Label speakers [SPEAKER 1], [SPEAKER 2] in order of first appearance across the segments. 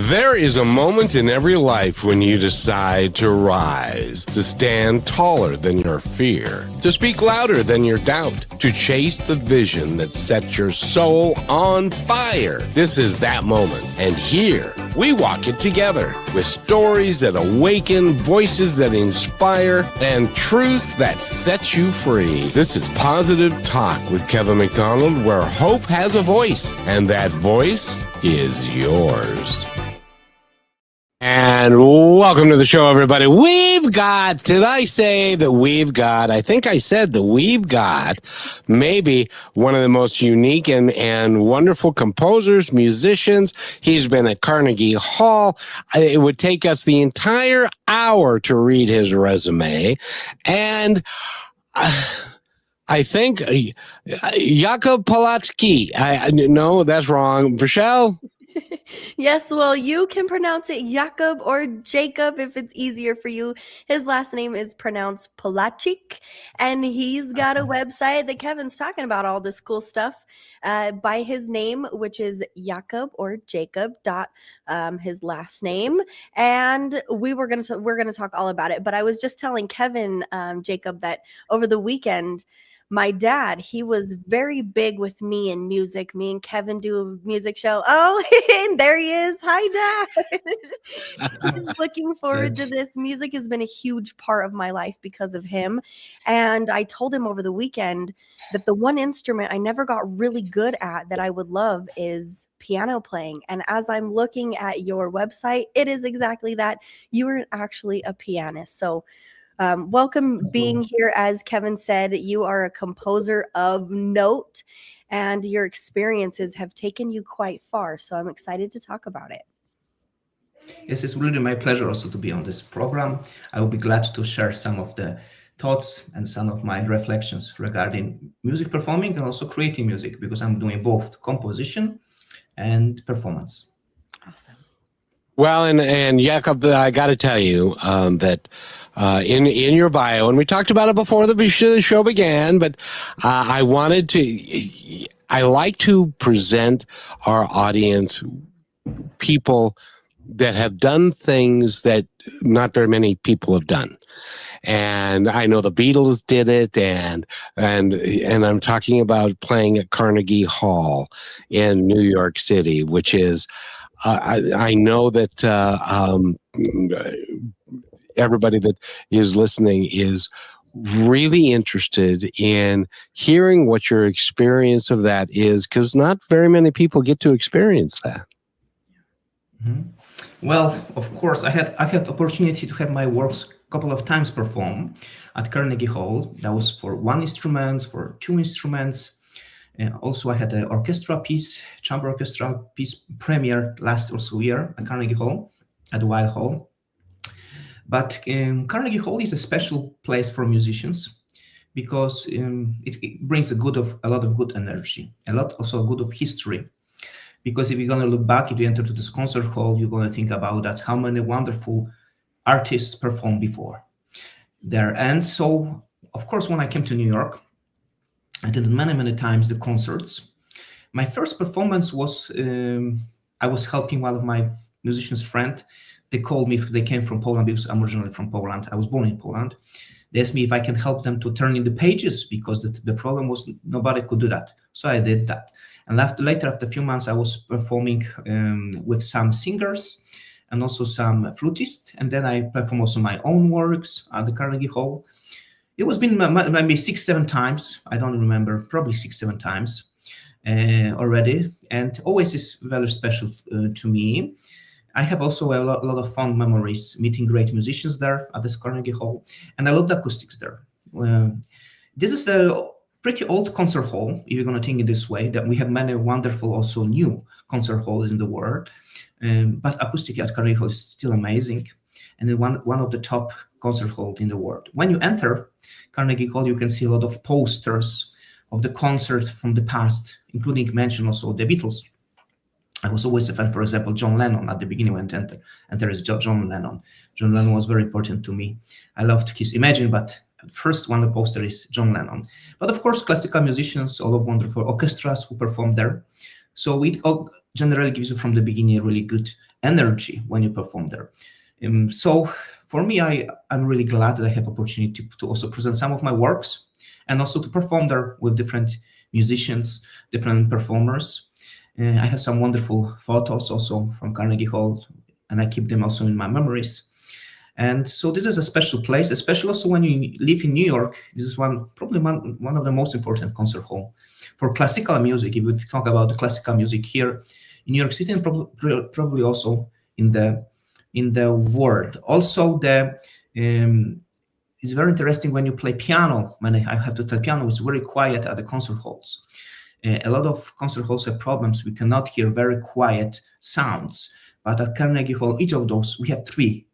[SPEAKER 1] There is a moment in every life when you decide to rise, to stand taller than your fear, to speak louder than your doubt, to chase the vision that sets your soul on fire. This is that moment. And here, we walk it together with stories that awaken, voices that inspire, and truths that set you free. This is Positive Talk with Kevin McDonald, where hope has a voice, and that voice is yours. And welcome to the show, everybody. I think I said that we've got maybe one of the most unique and wonderful composers, musicians. He's been at Carnegie Hall. It would take us the entire hour to read his resume. And I think Jakub Polaczyk. No, that's wrong. Rochelle?
[SPEAKER 2] Yes, well, you can pronounce it Jakub or Jacob if it's easier for you. His last name is pronounced Polaczyk, and he's got a website that Kevin's talking about all this cool stuff by his name, which is Jakub or Jacob his last name. And we're gonna talk all about it. But I was just telling Kevin, Jacob, that over the weekend, my dad, he was very big with me in music. Me and Kevin do a music show. Oh, and there he is. Hi, Dad. He's looking forward to this. Music has been a huge part of my life because of him. And I told him over the weekend that the one instrument I never got really good at that I would love is piano playing. And as I'm looking at your website, it is exactly that. You are actually a pianist. So welcome being here. As Kevin said, you are a composer of note, and your experiences have taken you quite far. So I'm excited to talk about it.
[SPEAKER 3] Yes, it's really my pleasure also to be on this program. I will be glad to share some of the thoughts and some of my reflections regarding music performing and also creating music, because I'm doing both composition and performance.
[SPEAKER 2] Awesome.
[SPEAKER 1] Well, and Jakub, I got to tell you that in your bio, and we talked about it before the show began, but I like to present our audience people that have done things that not very many people have done. And I know the Beatles did it, and I'm talking about playing at Carnegie Hall in New York City, which is I know that everybody that is listening is really interested in hearing what your experience of that is, because not very many people get to experience that.
[SPEAKER 3] Mm-hmm. Well, of course, I had opportunity to have my works a couple of times performed at Carnegie Hall. That was for one instrument, for two instruments. Also, I had an orchestra piece, chamber orchestra piece premiere last also year at Carnegie Hall, at White Hall. But Carnegie Hall is a special place for musicians because it brings a lot of good energy, a lot also good of history. Because if you're going to look back, if you enter to this concert hall, you're going to think about that, how many wonderful artists performed before there. And so, of course, when I came to New York, I did many times the concerts. My first performance was, I was helping one of my musicians' friend. They called me, they came from Poland because I'm originally from Poland. I was born in Poland. They asked me if I can help them to turn in the pages because the problem was nobody could do that. So I did that. And later, after a few months, I was performing with some singers and also some flutists. And then I performed also my own works at the Carnegie Hall. It was been maybe 6-7 times. I don't remember, probably 6-7 times already. And always is very special to me. I have also a lot of fond memories meeting great musicians there at this Carnegie Hall. And I love the acoustics there. This is the pretty old concert hall, if you're going to think it this way, that we have many wonderful also new concert halls in the world. But acoustic at Carnegie Hall is still amazing. And then one of the top concert halls in the world. When you enter Carnegie Hall, you can see a lot of posters of the concerts from the past, including mention also the Beatles. I was always a fan, for example, John Lennon at the beginning when I entered, and there is John Lennon. John Lennon was very important to me. I loved his Imagine, but first one of the poster is John Lennon. But of course, classical musicians, all of wonderful orchestras who performed there. So generally gives you from the beginning a really good energy when you perform there. So for me, I'm really glad that I have opportunity to also present some of my works and also to perform there with different musicians, different performers. I have some wonderful photos also from Carnegie Hall, and I keep them also in my memories. And so this is a special place, especially also when you live in New York. This is probably one of the most important concert hall for classical music. If we talk about the classical music here in New York City, and probably also in the world. Also, it's very interesting when you play piano. When I have to tell, piano is very quiet at the concert halls. A lot of concert halls have problems. We cannot hear very quiet sounds. But at Carnegie Hall, each of those, we have three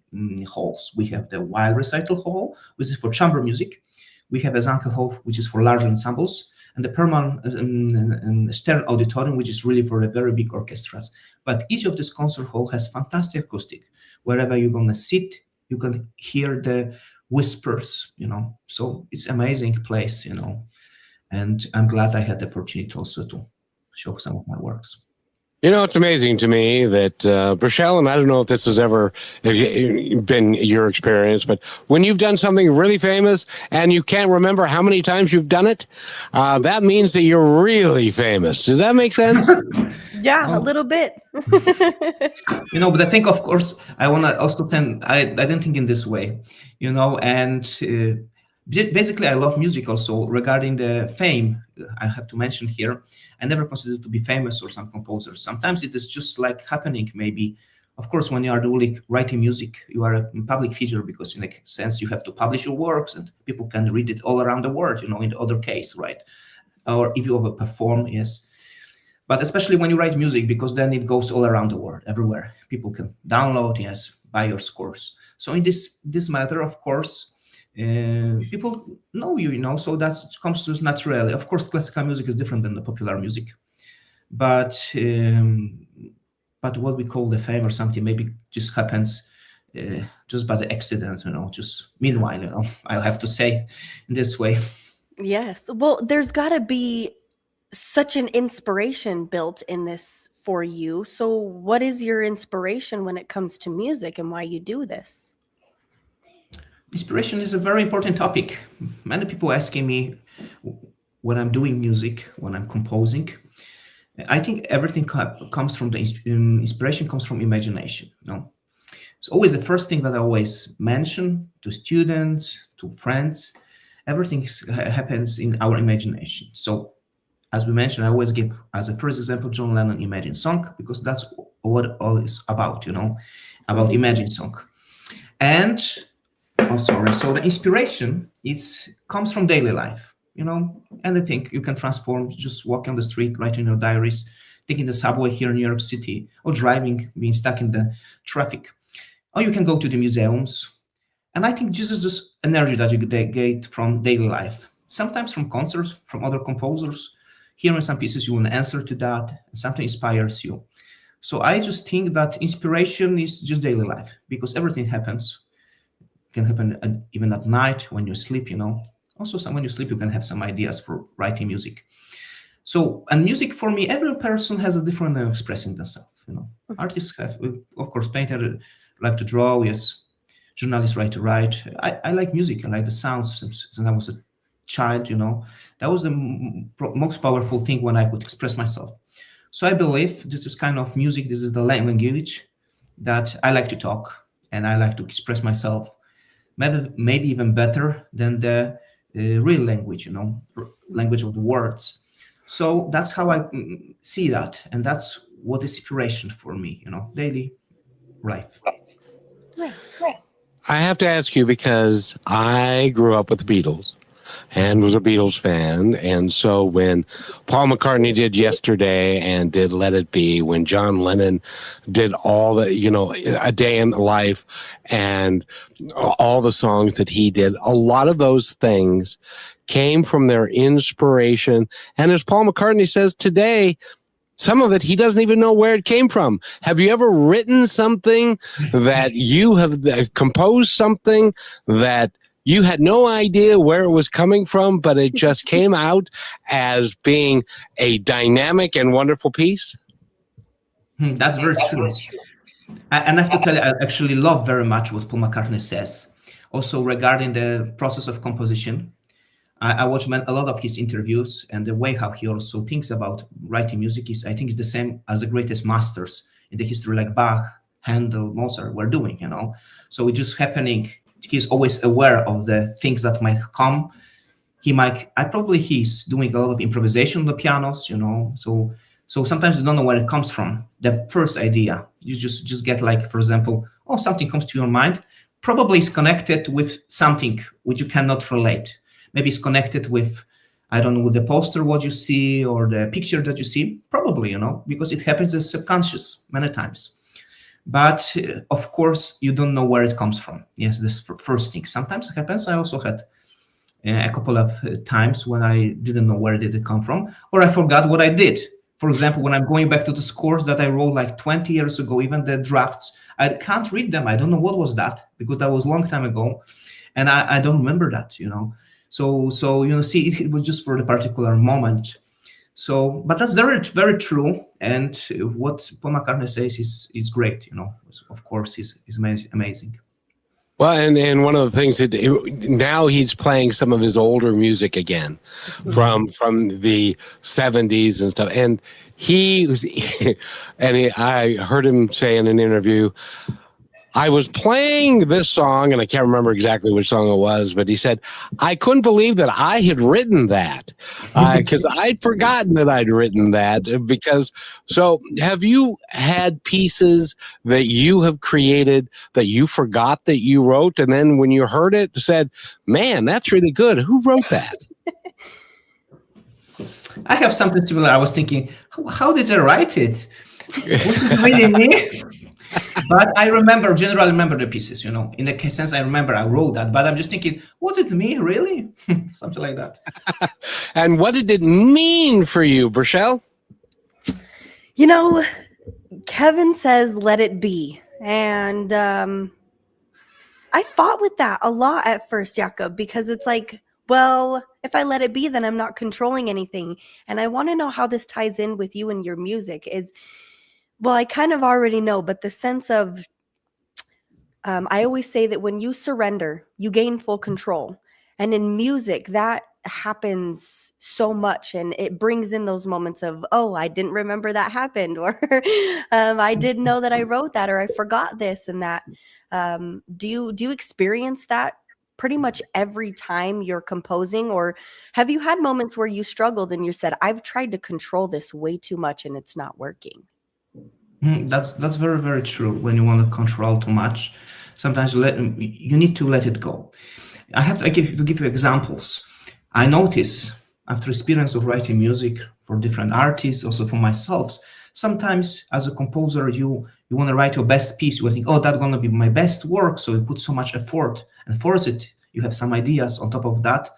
[SPEAKER 3] halls. We have the wild recital hall, which is for chamber music. We have a Ensemble hall, which is for larger ensembles, and the permanent Stern auditorium, which is really for the very big orchestras. But each of this concert hall has fantastic acoustic. Wherever you're gonna sit, you can hear the whispers, So it's amazing place, And I'm glad I had the opportunity also to show some of my works.
[SPEAKER 1] It's amazing to me that, Rochelle, and I don't know if this has ever been your experience, but when you've done something really famous and you can't remember how many times you've done it, that means that you're really famous. Does that make sense?
[SPEAKER 2] Yeah, a little bit.
[SPEAKER 3] But I think, of course, I want to also I didn't think in this way, and basically I love music also. Regarding the fame, I have to mention here, I never considered to be famous or some composers. Sometimes it is just like happening, maybe. Of course, when you are really writing music, you are a public figure because in a sense you have to publish your works and people can read it all around the world, in the other case, right? Or if you ever perform, yes. But especially when you write music, because then it goes all around the world, everywhere. People can download, yes, buy your scores. So in this matter, of course, people know you, so that comes to us naturally. Of course, classical music is different than the popular music, but what we call the fame or something maybe just happens just by the accident, just meanwhile, I have to say in this way.
[SPEAKER 2] Yes. Well, there's got to be such an inspiration built in this for you. So what is your inspiration when it comes to music and why you do this?
[SPEAKER 3] Inspiration is a very important topic. Many people asking me when I'm doing music, when I'm composing. I think everything comes from the inspiration comes from imagination. It's always the first thing that I always mention to students, to friends. Everything happens in our imagination. So, as we mentioned, I always give as a first example John Lennon Imagine Song, because that's what all is about, about Imagine Song. And so the inspiration comes from daily life, anything you can transform, just walking on the street, writing your diaries, taking the subway here in New York City, or driving, being stuck in the traffic. Or you can go to the museums. And I think this is just energy that you get from daily life. Sometimes from concerts, from other composers. Hearing some pieces, you want to answer to that, and something inspires you. So I just think that inspiration is just daily life, because everything happens. Can happen even at night when you sleep, Also, when you sleep, you can have some ideas for writing music. So, and music for me, every person has a different way of expressing themselves, Artists have, of course, painters like to draw, yes. Journalists like to write. I like music. I like the sounds since I was a child, That was the most powerful thing when I could express myself. So I believe this is kind of music, this is the language that I like to talk and I like to express myself. Maybe even better than the real language, language of the words. So that's how I see that. And that's what is inspiration for me, daily life.
[SPEAKER 1] I have to ask you, because I grew up with the Beatles and was a Beatles fan. And so when Paul McCartney did Yesterday and did Let It Be, when John Lennon did all the, A Day in the Life and all the songs that he did, a lot of those things came from their inspiration. And as Paul McCartney says today, some of it, he doesn't even know where it came from. Have you ever written something that you have composed something that you had no idea where it was coming from, but it just came out as being a dynamic and wonderful piece?
[SPEAKER 3] That's very true. And I have to tell you, I actually love very much what Paul McCartney says. Also regarding the process of composition, I watch a lot of his interviews, and the way how he also thinks about writing music is, I think, is the same as the greatest masters in the history, like Bach, Handel, Mozart, were doing. So it's just happening. He's always aware of the things that might come. He's doing a lot of improvisation on the pianos. So sometimes you don't know where it comes from. The first idea, you just get, like, for example, something comes to your mind. Probably is connected with something which you cannot relate. Maybe it's connected with, I don't know, with the poster, what you see, or the picture that you see. Probably, because it happens as subconscious many times. But of course, you don't know where it comes from. Yes, this first thing. Sometimes it happens. I also had a couple of times when I didn't know where did it come from, or I forgot what I did. For example, when I'm going back to the scores that I wrote like 20 years ago, even the drafts, I can't read them. I don't know what was that, because that was a long time ago, and I don't remember that. So see, it was just for the particular moment. So, but that's very, very true. And what Paul McCartney says is great. Of course, he's amazing.
[SPEAKER 1] Well, and one of the things that now he's playing some of his older music again from the 70s and stuff. And I heard him say in an interview, I was playing this song, and I can't remember exactly which song it was, but he said, I couldn't believe that I had written that, because I'd forgotten that I'd written that. So have you had pieces that you have created that you forgot that you wrote, and then when you heard it, said, man, that's really good. Who wrote that?
[SPEAKER 3] I have something similar. I was thinking, how did I write it? Was it really me? But I generally remember the pieces, in a sense, I remember I wrote that, but I'm just thinking, was it me, really? Something like that.
[SPEAKER 1] And what did it mean for you, Burchell?
[SPEAKER 2] Kevin says, let it be. And I fought with that a lot at first, Jakub, because it's like, well, if I let it be, then I'm not controlling anything. And I want to know how this ties in with you and your music well, I kind of already know, but the sense of, I always say that when you surrender, you gain full control. And in music, that happens so much. And it brings in those moments of, I didn't remember that happened. Or I didn't know that I wrote that, or I forgot this and that. Do you experience that pretty much every time you're composing? Or have you had moments where you struggled and you said, I've tried to control this way too much and it's not working?
[SPEAKER 3] That's very, very true. When you want to control too much, sometimes you need to let it go. I give you examples. I notice after experience of writing music for different artists, also for myself, sometimes as a composer, you want to write your best piece. You think, that's going to be my best work. So you put so much effort and force it. You have some ideas on top of that,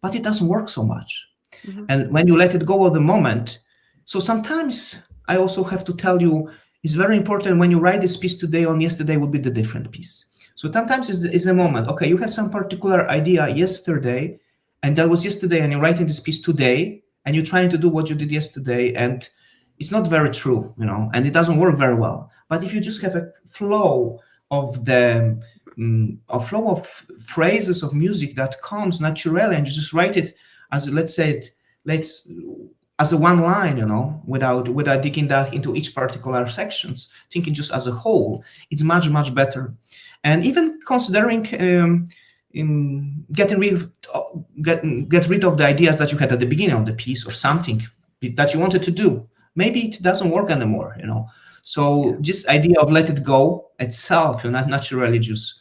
[SPEAKER 3] but it doesn't work so much. Mm-hmm. And when you let it go of the moment, so sometimes I also have to tell you, it's very important when you write this piece today, on yesterday would be the different piece. So sometimes it's a moment. Okay, you have some particular idea yesterday, and that was yesterday, and you're writing this piece today, and you're trying to do what you did yesterday, and it's not very true, and it doesn't work very well. But if you just have a flow of phrases of music that comes naturally, and you just write it as, as a one line, without digging that into each particular sections, thinking just as a whole, it's much, much better. And even considering get rid of the ideas that you had at the beginning of the piece, or something that you wanted to do. Maybe it doesn't work anymore, So this idea of let it go itself, naturally just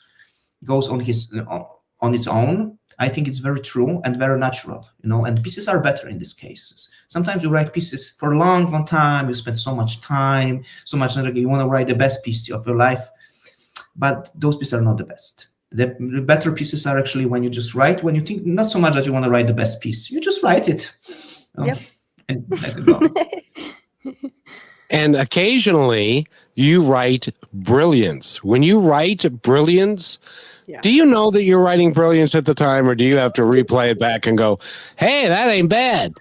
[SPEAKER 3] goes on its own. I think it's very true and very natural, and pieces are better in these cases. Sometimes you write pieces for a long, long time. You spend so much time, so much energy. You want to write the best piece of your life, but those pieces are not the best. The better pieces are actually when you just write, when you think not so much that you want to write the best piece. You just write it.
[SPEAKER 2] Yep.
[SPEAKER 3] And let it go.
[SPEAKER 1] And occasionally you write brilliance. When you write brilliance, do you know that you're writing brilliance at the time, or do you have to replay it back and go, hey, that ain't bad?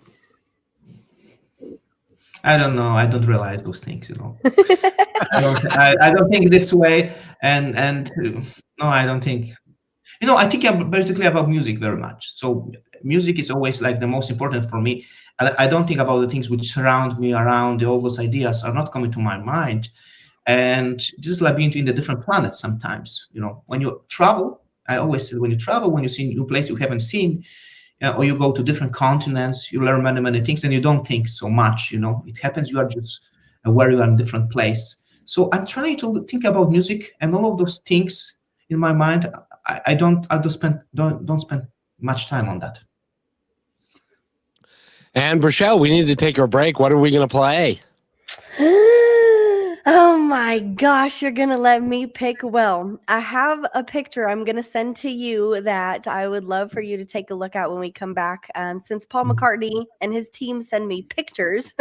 [SPEAKER 3] I don't know. I don't realize those things, I don't think this way. And no, I don't think. I think basically about music very much. So music is always like the most important for me. I don't think about the things which surround me around. All those ideas are not coming to my mind. And just like being in the different planets sometimes, when you travel, I always say when you travel, when you see a new place you haven't seen, or you go to different continents, you learn many, many things and you don't think so much, it happens. You are just aware you are in a different place. So I'm trying to think about music and all of those things in my mind. I don't spend much time on that.
[SPEAKER 1] And Rochelle, we need to take our break. What are we going to play?
[SPEAKER 2] Oh my gosh, you're going to let me pick. Well, I have a picture I'm going to send to you that I would love for you to take a look at when we come back. Since Paul McCartney and his team send me pictures,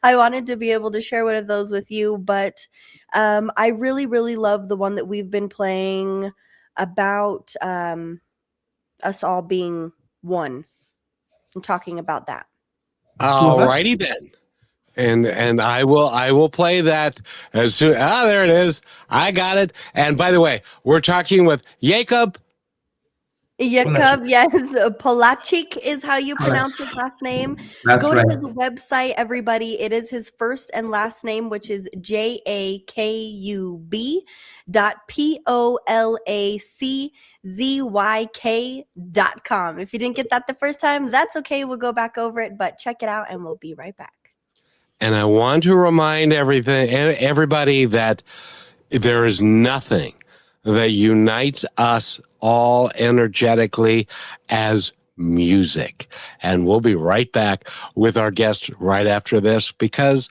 [SPEAKER 2] I wanted to be able to share one of those with you. But I really, really love the one that we've been playing about us all being one. I'm talking about that.
[SPEAKER 1] All righty then. And I will play that as soon. There it is. I got it. And by the way, we're talking with Jakub.
[SPEAKER 2] Yes, Polaczyk is how you pronounce his last name. Go to his website, everybody. It is his first and last name, which is jakub.polaczyzyk.com. If you didn't get that the first time, that's okay. We'll go back over it, but check it out and we'll be right back.
[SPEAKER 1] And I want to remind everybody that there is nothing that unites us all energetically as music. And we'll be right back with our guest right after this because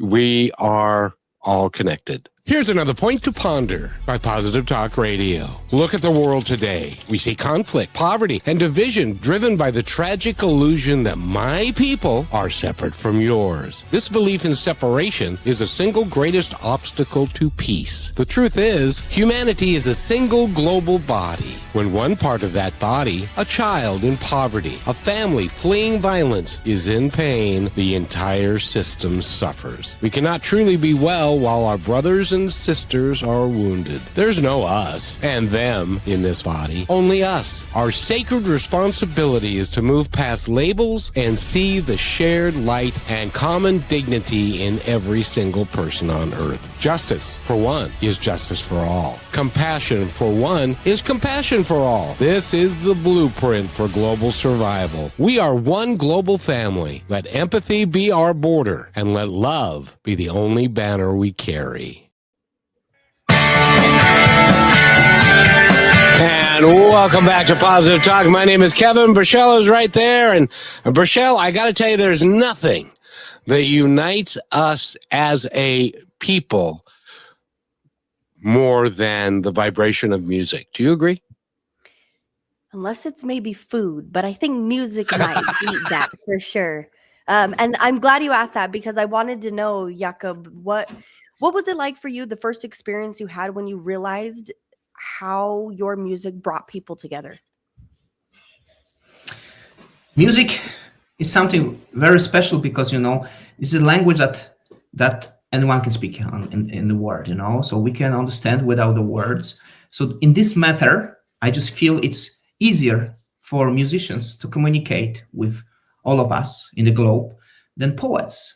[SPEAKER 1] we are all connected. Here's another point to ponder by Positive Talk Radio. Look at the world today. We see conflict, poverty, and division driven by the tragic illusion that my people are separate from yours. This belief in separation is the single greatest obstacle to peace. The truth is, humanity is a single global body. When one part of that body, a child in poverty, a family fleeing violence, is in pain, the entire system suffers. We cannot truly be well while our brothers and sisters are wounded. There's no us and them in this body, only us. Our sacred responsibility is to move past labels and see the shared light and common dignity in every single person on earth. Justice, for one, is justice for all. Compassion, for one, is compassion for all. This is the blueprint for global survival. We are one global family. Let empathy be our border, and let love be the only banner we carry. And welcome back to Positive Talk. My name is Kevin. Rochelle is right there. And Rochelle, I got to tell you, there's nothing that unites us as a people more than the vibration of music. Do you agree?
[SPEAKER 2] Unless it's maybe food, but I think music might beat that for sure. And I'm glad you asked that because I wanted to know, Jakub, what was it like for you, the first experience you had when you realized how your music brought people together?
[SPEAKER 3] Music is something very special because, it's a language that anyone can speak in the world, so we can understand without the words. So in this matter, I just feel it's easier for musicians to communicate with all of us in the globe than poets.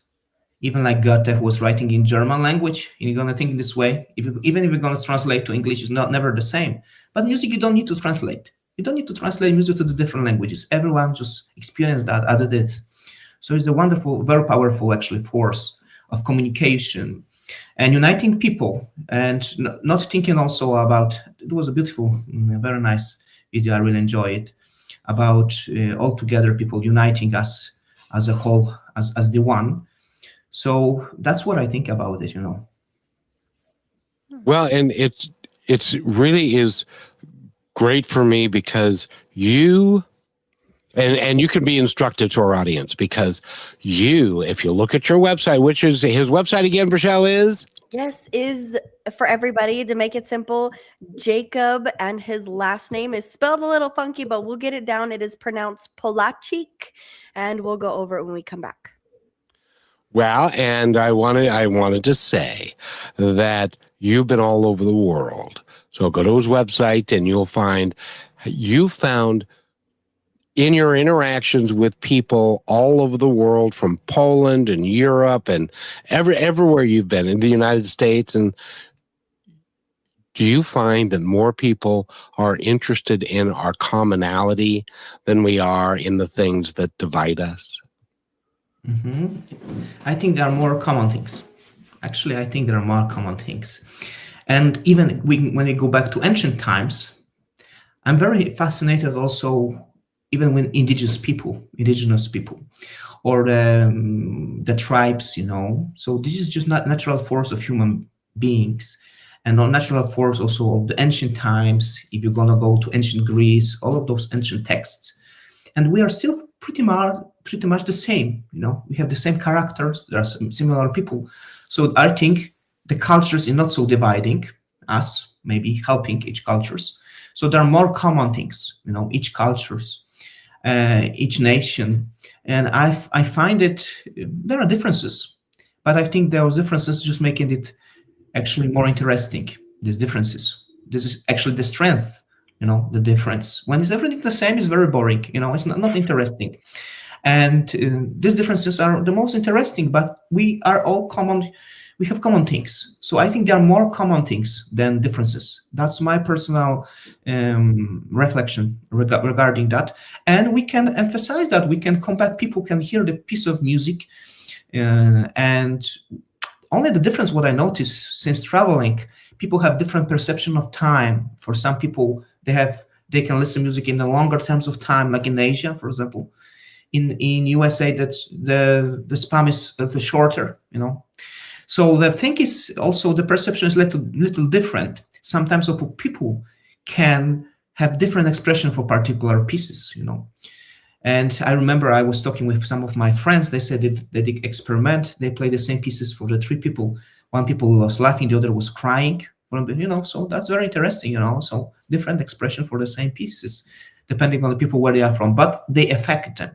[SPEAKER 3] Even like Goethe, who was writing in German language, you're going to think this way. Even if you're going to translate to English, it's never the same. But music, you don't need to translate. You don't need to translate music to the different languages. Everyone just experienced that as it is. So it's a wonderful, very powerful, actually, force of communication and uniting people and not thinking also about, it was a beautiful, very nice video. I really enjoy it about all together people uniting us as a whole, as the one. So that's what I think about it,
[SPEAKER 1] Well, and it's really is great for me because you, and you can be instructive to our audience because you, if you look at your website, which is his website again, Rochelle, is?
[SPEAKER 2] Yes, is for everybody to make it simple. Jakub, and his last name is spelled a little funky, but we'll get it down. It is pronounced Polaczyk, and we'll go over it when we come back.
[SPEAKER 1] Well, and I wanted to say that you've been all over the world. So go to his website and you found in your interactions with people all over the world, from Poland and Europe and everywhere you've been, in the United States, and do you find that more people are interested in our commonality than we are in the things that divide us?
[SPEAKER 3] I think there are more common things. Actually, I think there are more common things. And even when we go back to ancient times, I'm very fascinated also even with indigenous people, or the tribes, So this is just not natural force of human beings, and not natural force also of the ancient times. If you're gonna go to ancient Greece, all of those ancient texts, and we are still pretty much the same. We have the same characters. There are some similar people. So I think the cultures is not so dividing us, maybe helping each cultures. So there are more common things, each cultures. Each nation, and I find it there are differences, but I think those differences just making it actually more interesting. These differences, this is actually the strength, the difference. When is everything the same, is very boring, it's not interesting. And these differences are the most interesting, but we are all common. We have common things. So I think there are more common things than differences. That's my personal reflection regarding that. And we can emphasize that. We can come back, people can hear the piece of music. And only the difference, what I notice since traveling, people have different perception of time. For some people, they can listen to music in the longer terms of time, like in Asia, for example. In USA, that's the span is shorter, So the thing is also the perception is little different. Sometimes people can have different expression for particular pieces, And I remember I was talking with some of my friends. They said that they experiment. They play the same pieces for the three people. One people was laughing, the other was crying. So that's very interesting, So different expression for the same pieces, depending on the people where they are from, but they affect them.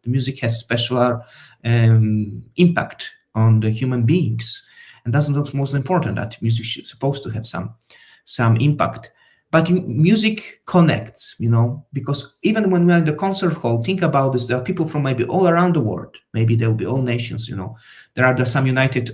[SPEAKER 3] The music has special impact on the human beings, and that's the most important. That music is supposed to have some impact. But music connects, because even when we're in the concert hall, think about this. There are people from maybe all around the world. Maybe there will be all nations. There are some united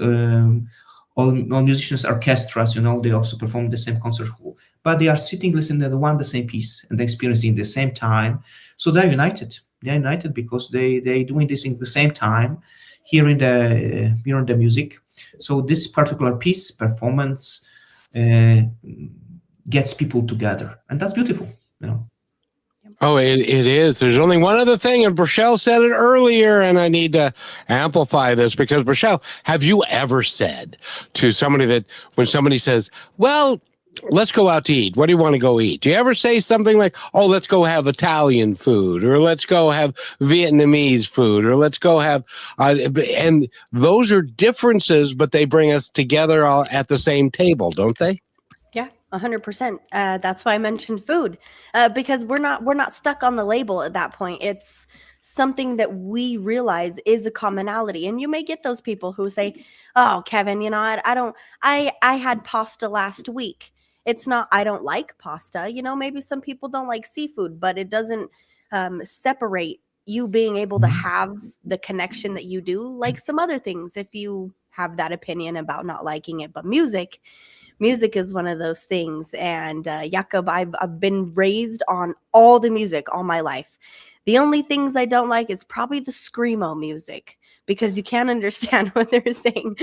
[SPEAKER 3] all musicians, orchestras. They also perform the same concert hall, but they are sitting listening to the same piece and experiencing the same time. So they're united. They're united because they doing this in the same time, hearing the music. So this particular piece performance gets people together, and that's beautiful.
[SPEAKER 1] Oh, it is. There's only one other thing, and Rochelle said it earlier, and I need to amplify this because, Rochelle, have you ever said to somebody that when somebody says, well, let's go out to eat, what do you want to go eat? Do you ever say something like, oh, let's go have Italian food, or let's go have Vietnamese food, or let's go have, and those are differences, but they bring us together all at the same table, don't they?
[SPEAKER 2] 100%. That's why I mentioned food, because we're not stuck on the label at that point. It's something that we realize is a commonality. And you may get those people who say, "Oh, Kevin, I had pasta last week." It's not, I don't like pasta. Maybe some people don't like seafood, but it doesn't separate you being able to have the connection that you do, like some other things, if you have that opinion about not liking it. But music is one of those things. And Jakub, I've been raised on all the music all my life. The only things I don't like is probably the screamo music, because you can't understand what they're saying.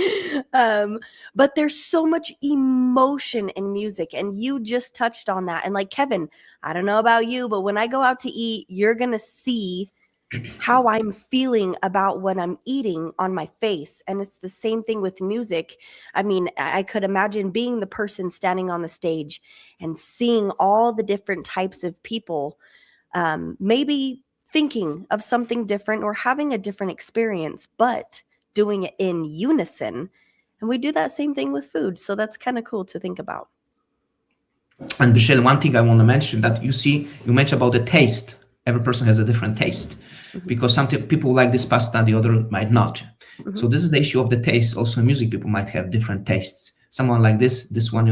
[SPEAKER 2] But there's so much emotion in music, and you just touched on that. And like Kevin, I don't know about you, but when I go out to eat, you're going to see how I'm feeling about what I'm eating on my face. And it's the same thing with music. I mean, I could imagine being the person standing on the stage and seeing all the different types of people, maybe thinking of something different or having a different experience, but doing it in unison. And we do that same thing with food. So that's kind of cool to think about.
[SPEAKER 3] And Michelle, one thing I want to mention that you mentioned about the taste. every person has a different taste, because some people like this pasta, the other might not. So this is the issue of the taste. Also in music, people might have different tastes. Someone like this one,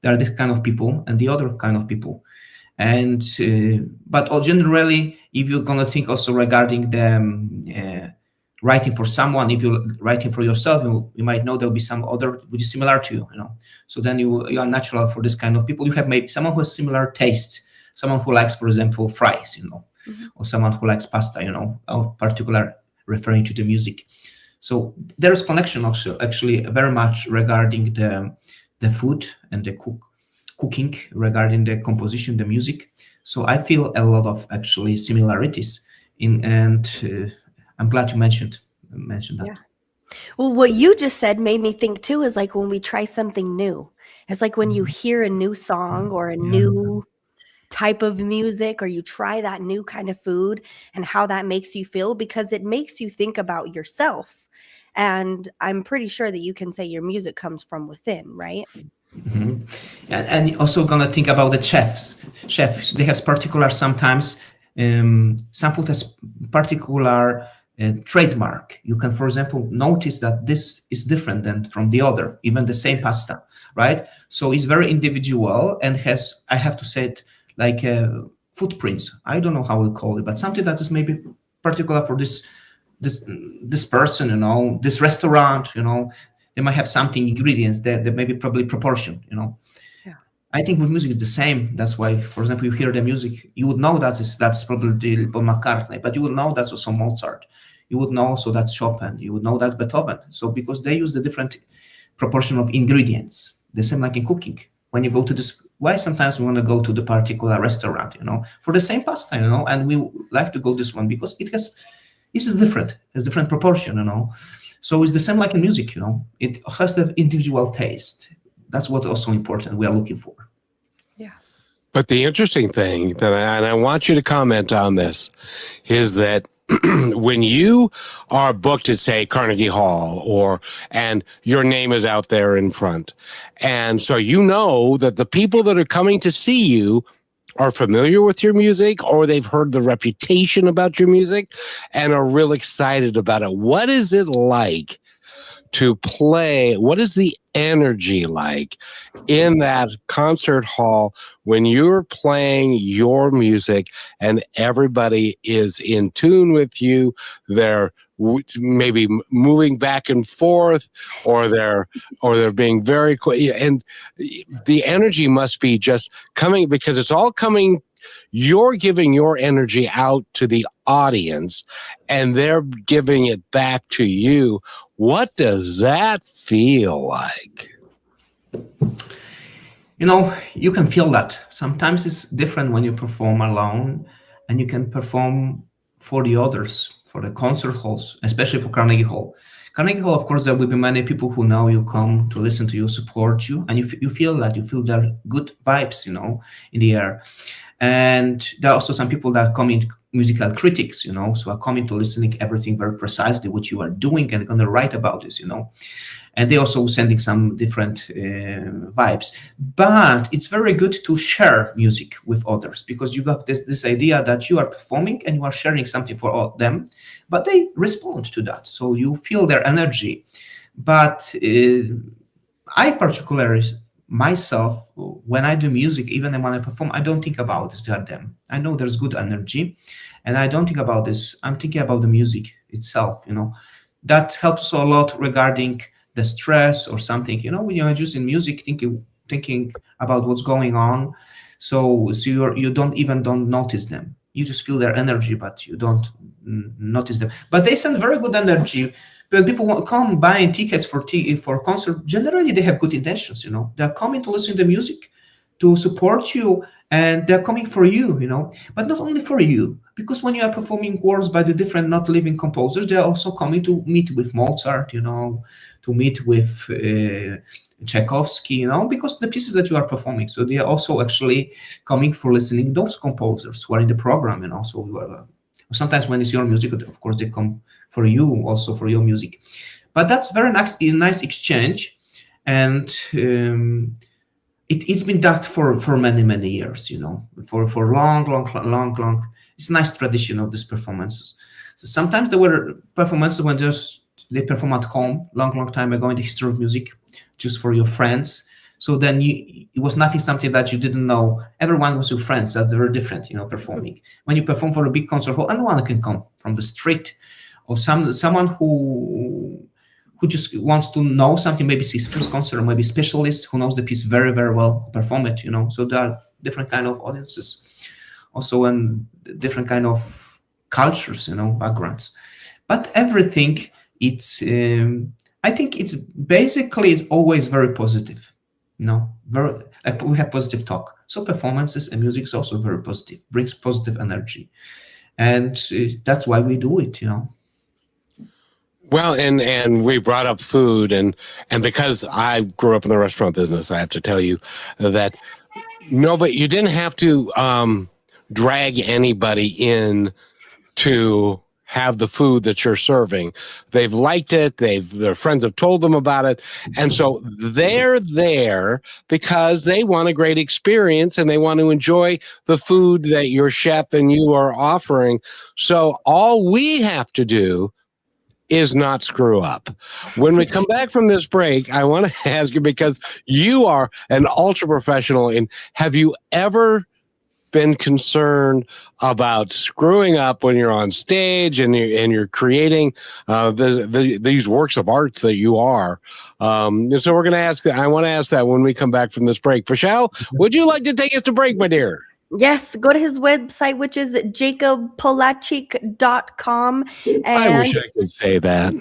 [SPEAKER 3] there are this kind of people and the other kind of people. And but generally, if you're gonna think also regarding the writing for someone, if you're writing for yourself, you might know there'll be some other which is similar to you, So then you are natural for this kind of people. You have maybe someone who has similar tastes, someone who likes, for example, fries, or someone who likes pasta, or particular referring to the music. So there's connection also actually very much regarding the food and the cooking, regarding the composition, the music. So I feel a lot of actually similarities I'm glad you mentioned that.
[SPEAKER 2] Yeah. Well, what you just said made me think too, is like when we try something new. It's like when you hear a new song or a new type of music, or you try that new kind of food, and how that makes you feel, because it makes you think about yourself. And I'm pretty sure that you can say your music comes from within, right?
[SPEAKER 3] And also gonna think about the chefs. They have particular sometimes. Some food has particular trademark. You can, for example, notice that this is different than from the other, even the same pasta, right? So it's very individual and has, I have to say it, like footprints. I don't know how we'll call it, but something that is maybe particular for this person, this restaurant, they might have something, ingredients that maybe probably proportion, Yeah. I think with music it's the same. That's why, for example, you hear the music, you would know that's probably Paul McCartney, but you would know that's also Mozart. You would know also that's Chopin. You would know that's Beethoven. So because they use the different proportion of ingredients, the same like in cooking. When you go to this, why sometimes we want to go to the particular restaurant, for the same pasta, and we like to go this one because this is different. It's different proportion, So it's the same like in music, It has the individual taste. That's what also important we are looking for.
[SPEAKER 2] Yeah.
[SPEAKER 1] But the interesting thing and I want you to comment on this, is that when you are booked at, say, Carnegie Hall, and your name is out there in front, and so that the people that are coming to see you are familiar with your music, or they've heard the reputation about your music and are real excited about it. What is it like to play? What is the energy like in that concert hall when you're playing your music and everybody is in tune with you? They're maybe moving back and forth, or they're being very quick, and the energy must be just coming, because it's all coming. You're giving your energy out to the audience and they're giving it back to you. What does that feel like?
[SPEAKER 3] You can feel that. Sometimes it's different when you perform alone, and you can perform for the others, for the concert halls, especially for Carnegie Hall. Carnegie Hall, of course, there will be many people who know you, come to listen to you, support you, and you feel that. You feel their good vibes, in the air. And there are also some people that come in, musical critics, so are coming to listening everything very precisely what you are doing and going to write about this, And they also sending some different vibes. But it's very good to share music with others, because you have this idea that you are performing and you are sharing something for all them, but they respond to that. So you feel their energy. But I particularly, myself, when I do music, even when I perform, I don't think about this, they are them. I know there's good energy, and I don't think about this. I'm thinking about the music itself, That helps a lot regarding the stress or something, when you're just in music, thinking about what's going on. So you don't notice them. You just feel their energy, but you don't notice them. But they send very good energy. When people come buying tickets for concert, generally they have good intentions, They're coming to listen to the music, to support you, and they're coming for you, But not only for you, because when you are performing works by the different not living composers, they're also coming to meet with Mozart, to meet with Tchaikovsky, because the pieces that you are performing. So they are also actually coming for listening those composers who are in the program, So sometimes when it's your music, of course, they come for you, also for your music. But that's very nice exchange, and it's been that for many years, for long it's a nice tradition of these performances. So sometimes there were performances when they perform at home, long time ago in the history of music, just for your friends. So then it was something that you didn't know. Everyone was your friends. That's very different, performing. When you perform for a big concert hall, anyone can come from the street, or someone who just wants to know something, maybe it's his first concert, or maybe a specialist who knows the piece very, very well, who perform it, So there are different kind of audiences, also, and different kind of cultures, backgrounds. But everything, I think it's always very positive. Very, like, we have positive talk. So performances and music is also very positive, brings positive energy, and that's why we do it.
[SPEAKER 1] Well, and we brought up food, and because I grew up in the restaurant business, I have to tell you that but you didn't have to drag anybody in to have the food that you're serving. They've liked it. Their friends have told them about it. And so they're there because they want a great experience and they want to enjoy the food that your chef and you are offering. So all we have to do is not screw up. When we come back from this break, I want to ask you, because you are an ultra professional, and have you ever been concerned about screwing up when you're on stage and you're creating these works of art that you are? And so we're going to ask that. I want to ask that when we come back from this break. Michelle, would you like to take us to break, my dear?
[SPEAKER 2] Yes, go to his website, which is jakubpolaczyk.com.
[SPEAKER 1] I wish I could say that.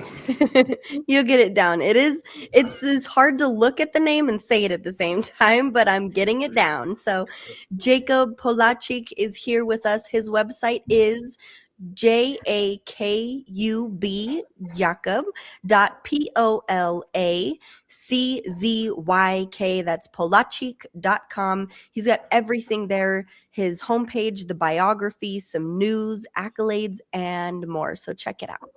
[SPEAKER 2] You'll get it down. It's hard to look at the name and say it at the same time, but I'm getting it down. So Jakub Polaczyk is here with us. His website is JAKUB Jakub.POLACZYK. That's Polaczyk.com. He's got everything there. His homepage, the biography, some news, accolades, and more. So check it out.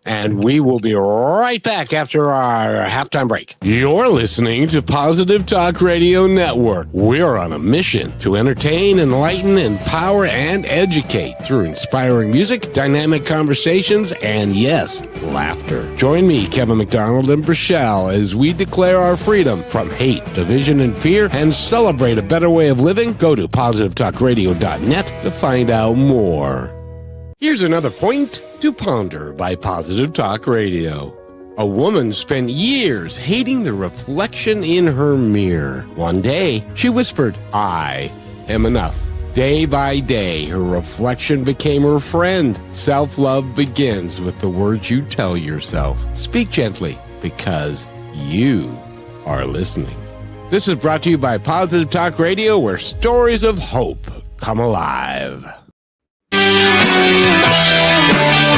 [SPEAKER 1] And we will be right back after our halftime break. You're listening to Positive Talk Radio Network. We're on a mission to entertain, enlighten, empower, and educate through inspiring music, dynamic conversations, and yes, laughter. Join me, Kevin McDonald, and Michelle as we declare our freedom from hate, division, and fear, and celebrate a better way of living. Go to positivetalkradio.net to find out more. Here's another point to ponder by Positive Talk Radio. A woman spent years hating the reflection in her mirror. One day, she whispered, "I am enough." Day by day, her reflection became her friend. Self-love begins with the words you tell yourself. Speak gently, because you are listening. This is brought to you by Positive Talk Radio, where stories of hope come alive.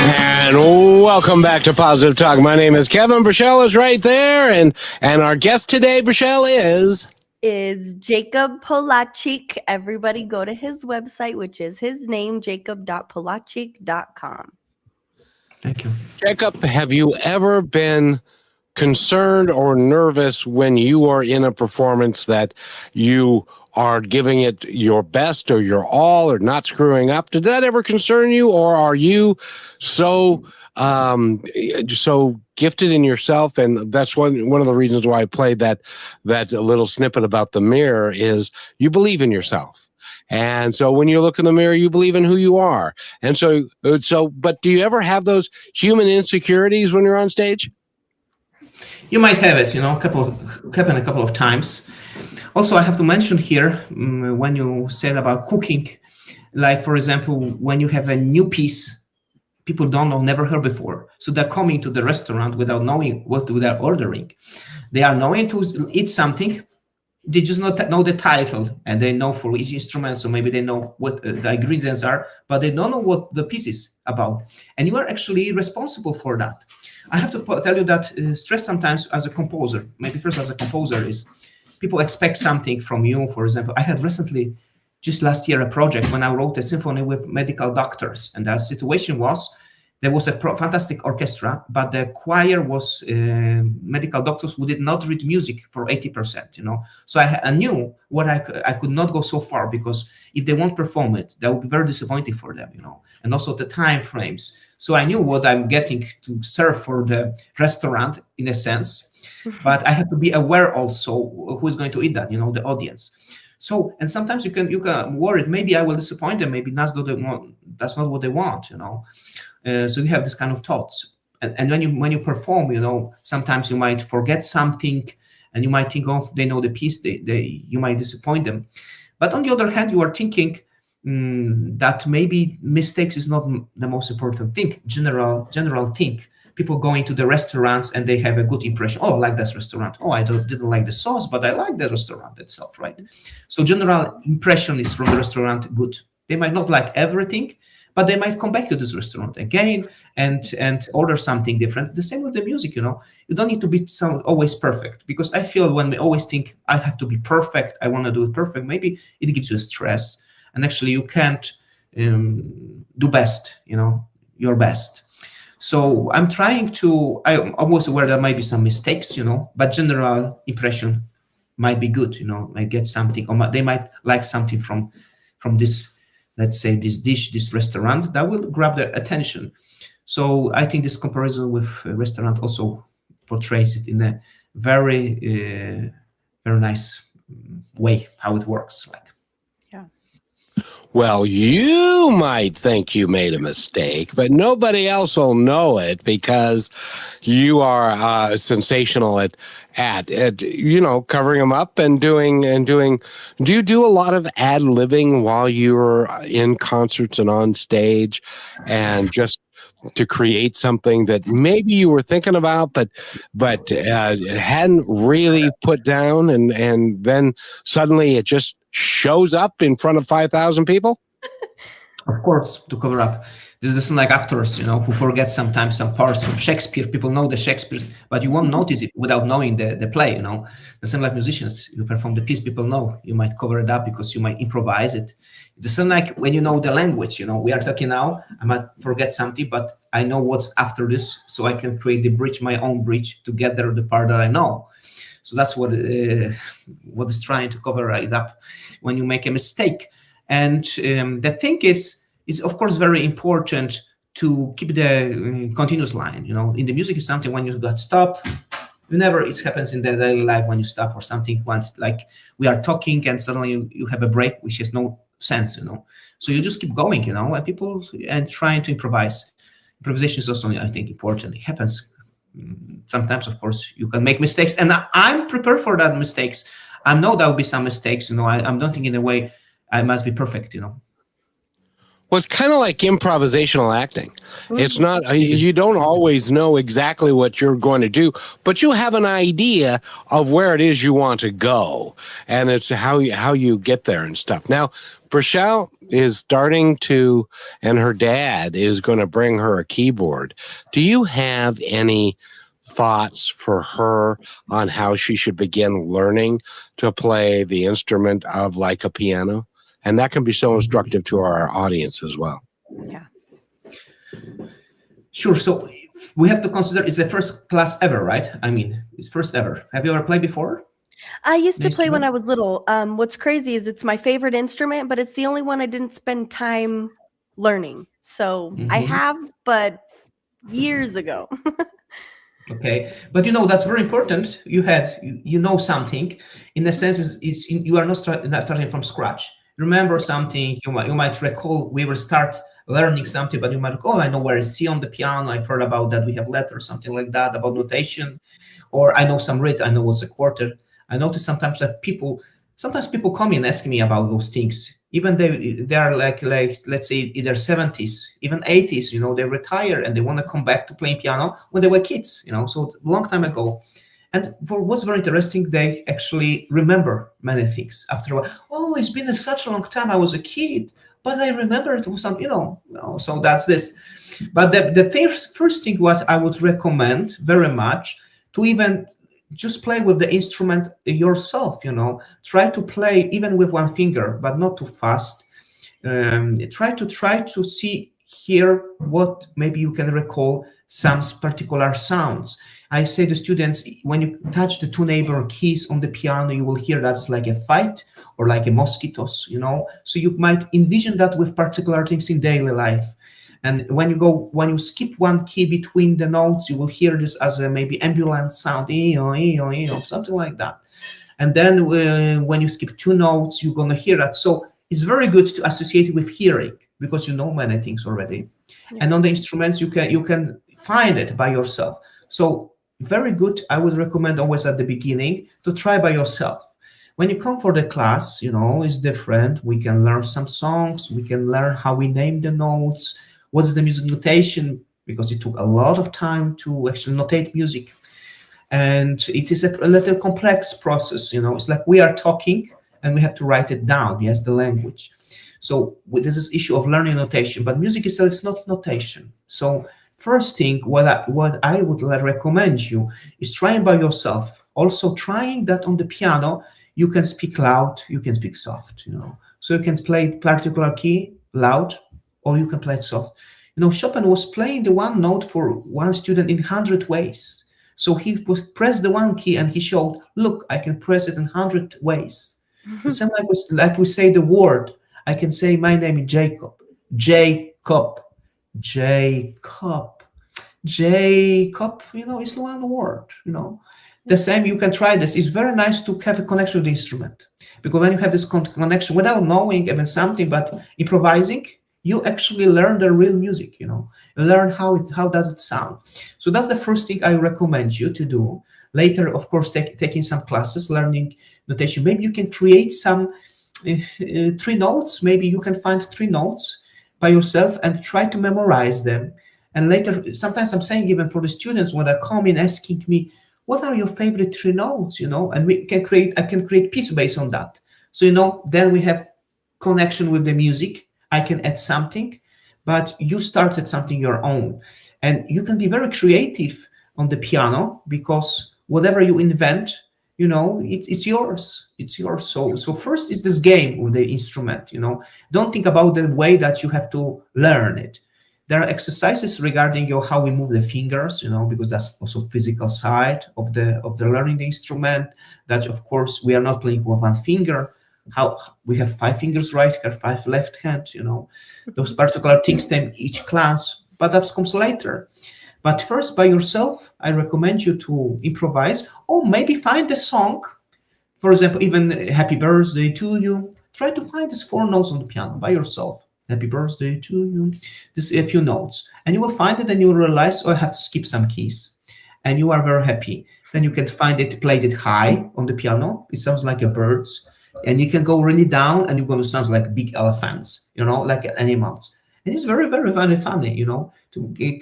[SPEAKER 1] And welcome back to Positive Talk. My name is Kevin. Michelle is right there. And our guest today, Michelle, is
[SPEAKER 2] Jakub Polaczyk. Everybody go to his website, which is his name, jakub.polaczyk.com.
[SPEAKER 3] Thank you.
[SPEAKER 1] Jakub, have you ever been concerned or nervous when you are in a performance that you are giving it your best or your all or not screwing up? Did that ever concern you, or are you so gifted in yourself? And that's one of the reasons why I played that little snippet about the mirror, is you believe in yourself. And so when you look in the mirror, you believe in who you are. And so, but do you ever have those human insecurities when you're on stage?
[SPEAKER 3] You might have it, happened a couple of times. Also, I have to mention here, when you said about cooking, like, for example, when you have a new piece, people don't know, never heard before. So they're coming to the restaurant without knowing what they're ordering. They are knowing to eat something. They just not know the title, and they know for each instrument. So maybe they know what the ingredients are, but they don't know what the piece is about. And you are actually responsible for that. I have to tell you that stress sometimes as a composer, maybe first as a composer, is people expect something from you. For example, I had recently, just last year, a project when I wrote a symphony with medical doctors. And the situation was, there was a fantastic orchestra, but the choir was medical doctors who did not read music for 80%, So I knew what I could not go so far, because if they won't perform it, that would be very disappointing for them, and also the time frames. So I knew what I'm getting to serve for the restaurant in a sense, but I have to be aware also who's going to eat that, the audience. So, and sometimes you can worry, maybe I will disappoint them, maybe that's not what they want, So you have this kind of thoughts, and when you perform, sometimes you might forget something, and you might think, oh, they know the piece, you might disappoint them. But on the other hand, you are thinking that maybe mistakes is not the most important thing. General thing. People going to the restaurants and they have a good impression. Oh, I like this restaurant. Oh, I didn't like the sauce, but I like the restaurant itself, right? So general impression is from the restaurant good. They might not like everything, but they might come back to this restaurant again and order something different. The same with the music, You don't need to be always perfect, because I feel when we always think I have to be perfect, I want to do it perfect, maybe it gives you stress, and actually you can't do best, your best. So I'm always aware there might be some mistakes, but general impression might be good, might get something, or they might like something from this, let's say, this dish, this restaurant, that will grab their attention. So I think this comparison with a restaurant also portrays it in a very, very nice way, how it works.
[SPEAKER 1] Well, you might think you made a mistake, but nobody else will know it, because you are sensational at covering them up and doing. Do you do a lot of ad-libbing while you're in concerts and on stage, and just to create something that maybe you were thinking about, but hadn't really put down, and then suddenly it just shows up in front of 5,000 people?
[SPEAKER 3] Of course, to cover up. This is like actors, who forget sometimes some parts from Shakespeare. People know the Shakespeare, but you won't notice it without knowing the play, The same like musicians. You perform the piece, people know. You might cover it up because you might improvise it. It's the same like when you know the language, We are talking now, I might forget something, but I know what's after this, so I can create the bridge, my own bridge, to get there the part that I know. So that's what is trying to cover it up when you make a mistake. And the thing is of course very important to keep the continuous line. In the music is something when you got stop. It happens in the daily life when you stop or something. Once, like we are talking and suddenly you have a break, which has no sense. So you just keep going. And trying to improvise. Improvisation is also, I think, important. It happens. Sometimes, of course, you can make mistakes, and I'm prepared for that mistakes. I know there will be some mistakes. I'm not thinking in a way I must be perfect.
[SPEAKER 1] Well, it's kind of like improvisational acting. It's not, you don't always know exactly what you're going to do, but you have an idea of where it is you want to go, and it's how you get there and stuff. Now, Brachelle is starting to, and her dad is going to bring her a keyboard. Do you have any thoughts for her on how she should begin learning to play the instrument of like a piano? And that can be so instructive to our audience as well.
[SPEAKER 2] Yeah.
[SPEAKER 3] Sure. So we have to consider it's the first class ever, right? I mean, it's first ever. Have you ever played before?
[SPEAKER 2] I used to play when I was little. What's crazy is it's my favorite instrument, but it's the only one I didn't spend time learning. So I have, but years ago.
[SPEAKER 3] Okay, but that's very important. You know something. In a sense, you are not starting from scratch. Remember something. You might recall we will start learning something, but you might recall, I know where is C on the piano. I've heard about that. We have letters, something like that, about notation, or I know some rhythm. I know what's a quarter. I notice sometimes that people come in asking me about those things. Even they are like let's say in their 70s, even 80s. They retire and they want to come back to playing piano when they were kids. So a long time ago. And for what's very interesting, they actually remember many things after a while. Oh, it's been such a long time. I was a kid, but I remember it was some, So that's this. But the first thing what I would recommend very much to even just play with the instrument yourself. Try to play even with one finger, but not too fast. Try to see hear what maybe you can recall some particular sounds. I say to students, when you touch the two neighbor keys on the piano, you will hear that's like a fight or like a mosquitoes, so you might envision that with particular things in daily life. And when you skip one key between the notes, you will hear this as a maybe ambulance sound, something like that. And then when you skip two notes, you're gonna hear that. So it's very good to associate it with hearing because you know many things already. Yeah. And on the instruments, you can find it by yourself. So very good. I would recommend always at the beginning to try by yourself. When you come for the class, it's different. We can learn some songs. We can learn how we name the notes. What is the music notation? Because it took a lot of time to actually notate music. And it is a little complex process, It's like we are talking and we have to write it down, yes, the language. So this is issue of learning notation, but music itself is not notation. So first thing, what I would recommend you is trying by yourself. Also trying that on the piano, you can speak loud, you can speak soft, So you can play particular key loud, or you can play it soft. Chopin was playing the one note for one student in 100 ways. So he pressed the one key and he showed, look, I can press it in 100 ways. The same like we say the word. I can say my name is Jacob. Jacob. It's one word, The same, you can try this. It's very nice to have a connection with the instrument. Because when you have this connection without knowing even something, but improvising, you actually learn the real music, You learn how does it sound. So that's the first thing I recommend you to do. Later, of course, taking some classes, learning notation. Maybe you can create some 3 notes. Maybe you can find 3 notes by yourself and try to memorize them. And later, sometimes I'm saying even for the students when they come in asking me, what are your favorite 3 notes, And I can create piece based on that. So, then we have connection with the music. I can add something, but you started something your own. And you can be very creative on the piano because whatever you invent, it's yours. It's yours. So first is this game with the instrument, Don't think about the way that you have to learn it. There are exercises regarding how we move the fingers, because that's also physical side of the learning the instrument. That of course we are not playing with one finger. How we have 5 fingers right here, 5 left hand, those particular things them each class, but that comes later. But first by yourself, I recommend you to improvise or maybe find a song, for example, even Happy Birthday to You. Try to find these 4 notes on the piano by yourself. Happy birthday to you. This a few notes, and you will find it and you will realize, I have to skip some keys, and you are very happy. Then you can find it, played it high on the piano. It sounds like a birds. And you can go really down and you're going to sound like big elephants, like animals. And it's very, very, very funny, to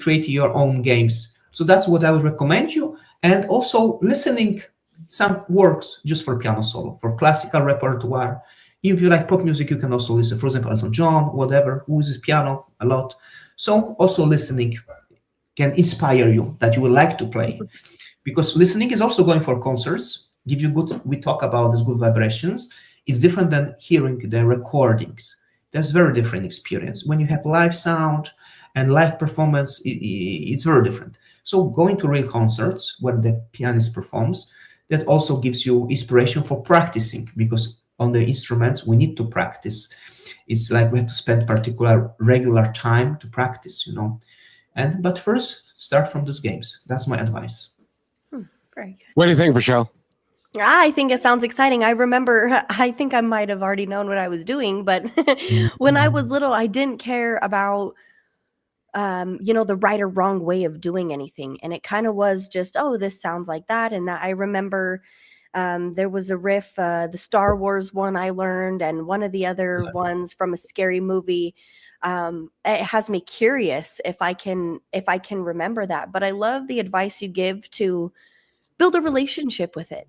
[SPEAKER 3] create your own games. So that's what I would recommend you. And also listening some works just for piano solo, for classical repertoire. If you like pop music, you can also listen, for example, Elton John, whatever, who uses piano a lot. So also listening can inspire you that you would like to play. Because listening is also going for concerts. Give you we talk about these good vibrations. It's different than hearing the recordings. There's very different experience. When you have live sound and live performance, it's very different. So going to real concerts when the pianist performs, that also gives you inspiration for practicing, because on the instruments we need to practice. It's like we have to spend particular regular time to practice, But first, start from these games. That's my advice.
[SPEAKER 2] Very good.
[SPEAKER 1] What do you think, Rochelle?
[SPEAKER 2] I think it sounds exciting. I think I might have already known what I was doing, but when I was little, I didn't care about, the right or wrong way of doing anything. And it kind of was just, oh, this sounds like that. And that I remember there was a riff, the Star Wars one I learned, and one of the other ones from a scary movie. It has me curious if I can remember that. But I love the advice you give to build a relationship with it.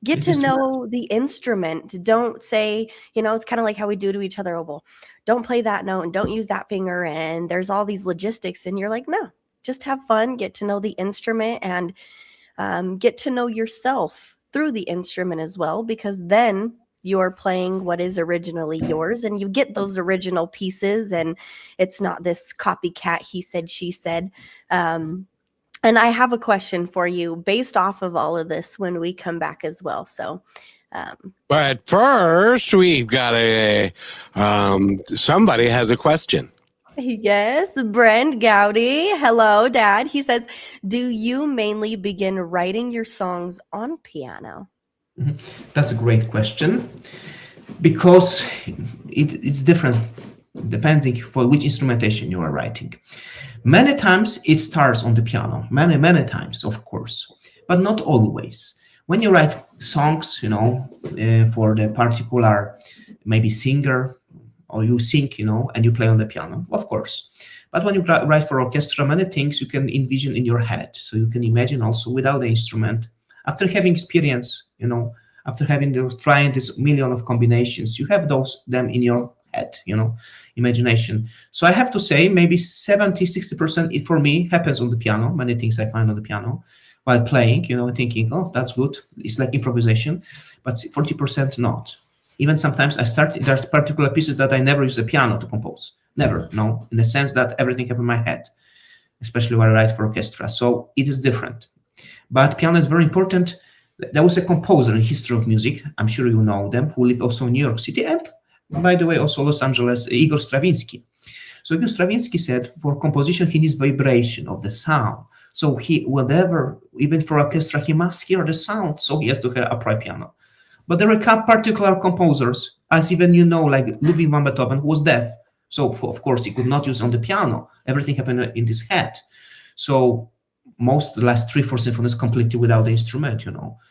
[SPEAKER 2] Get to know the instrument. Don't say, it's kind of like how we do to each other. Oh, well, don't play that note and don't use that finger. And there's all these logistics. And you're like, no, just have fun. Get to know the instrument and get to know yourself through the instrument as well, because then you're playing what is originally yours, and you get those original pieces, and it's not this copycat he said, she said. And I have a question for you based off of all of this when we come back as well. So,
[SPEAKER 1] but first, we've got somebody has a question.
[SPEAKER 2] yes, Brent Gowdy. Hello, Dad. He says, do you mainly begin writing your songs on piano?
[SPEAKER 3] That's a great question, because it's different depending for which instrumentation you are writing. Many times it starts on the piano, many times, of course, but not always. When you write songs, for the particular maybe singer, or you sing, and you play on the piano, of course. But when you write for orchestra, many things you can envision in your head. So you can imagine also without the instrument. After having experience, after trying this million of combinations, you have them in your head, imagination. So I have to say maybe 70-60% for me happens on the piano. Many things I find on the piano while playing, thinking, oh, that's good. It's like improvisation, but 40% not. Even sometimes there's particular pieces that I never use the piano to compose. Never, no, in the sense that everything happens in my head, especially when I write for orchestra. So it is different. But piano is very important. There was a composer in history of music, I'm sure you know them, who live also in New York City, and by the way, also Los Angeles, Igor Stravinsky. So Igor Stravinsky said for composition, he needs vibration of the sound. So even for orchestra, he must hear the sound. So he has to have upright piano. But there are particular composers, as even like Ludwig van Beethoven, who was deaf. So of course, he could not use on the piano. Everything happened in his head. So the last 3-4 symphonies completely without the instrument,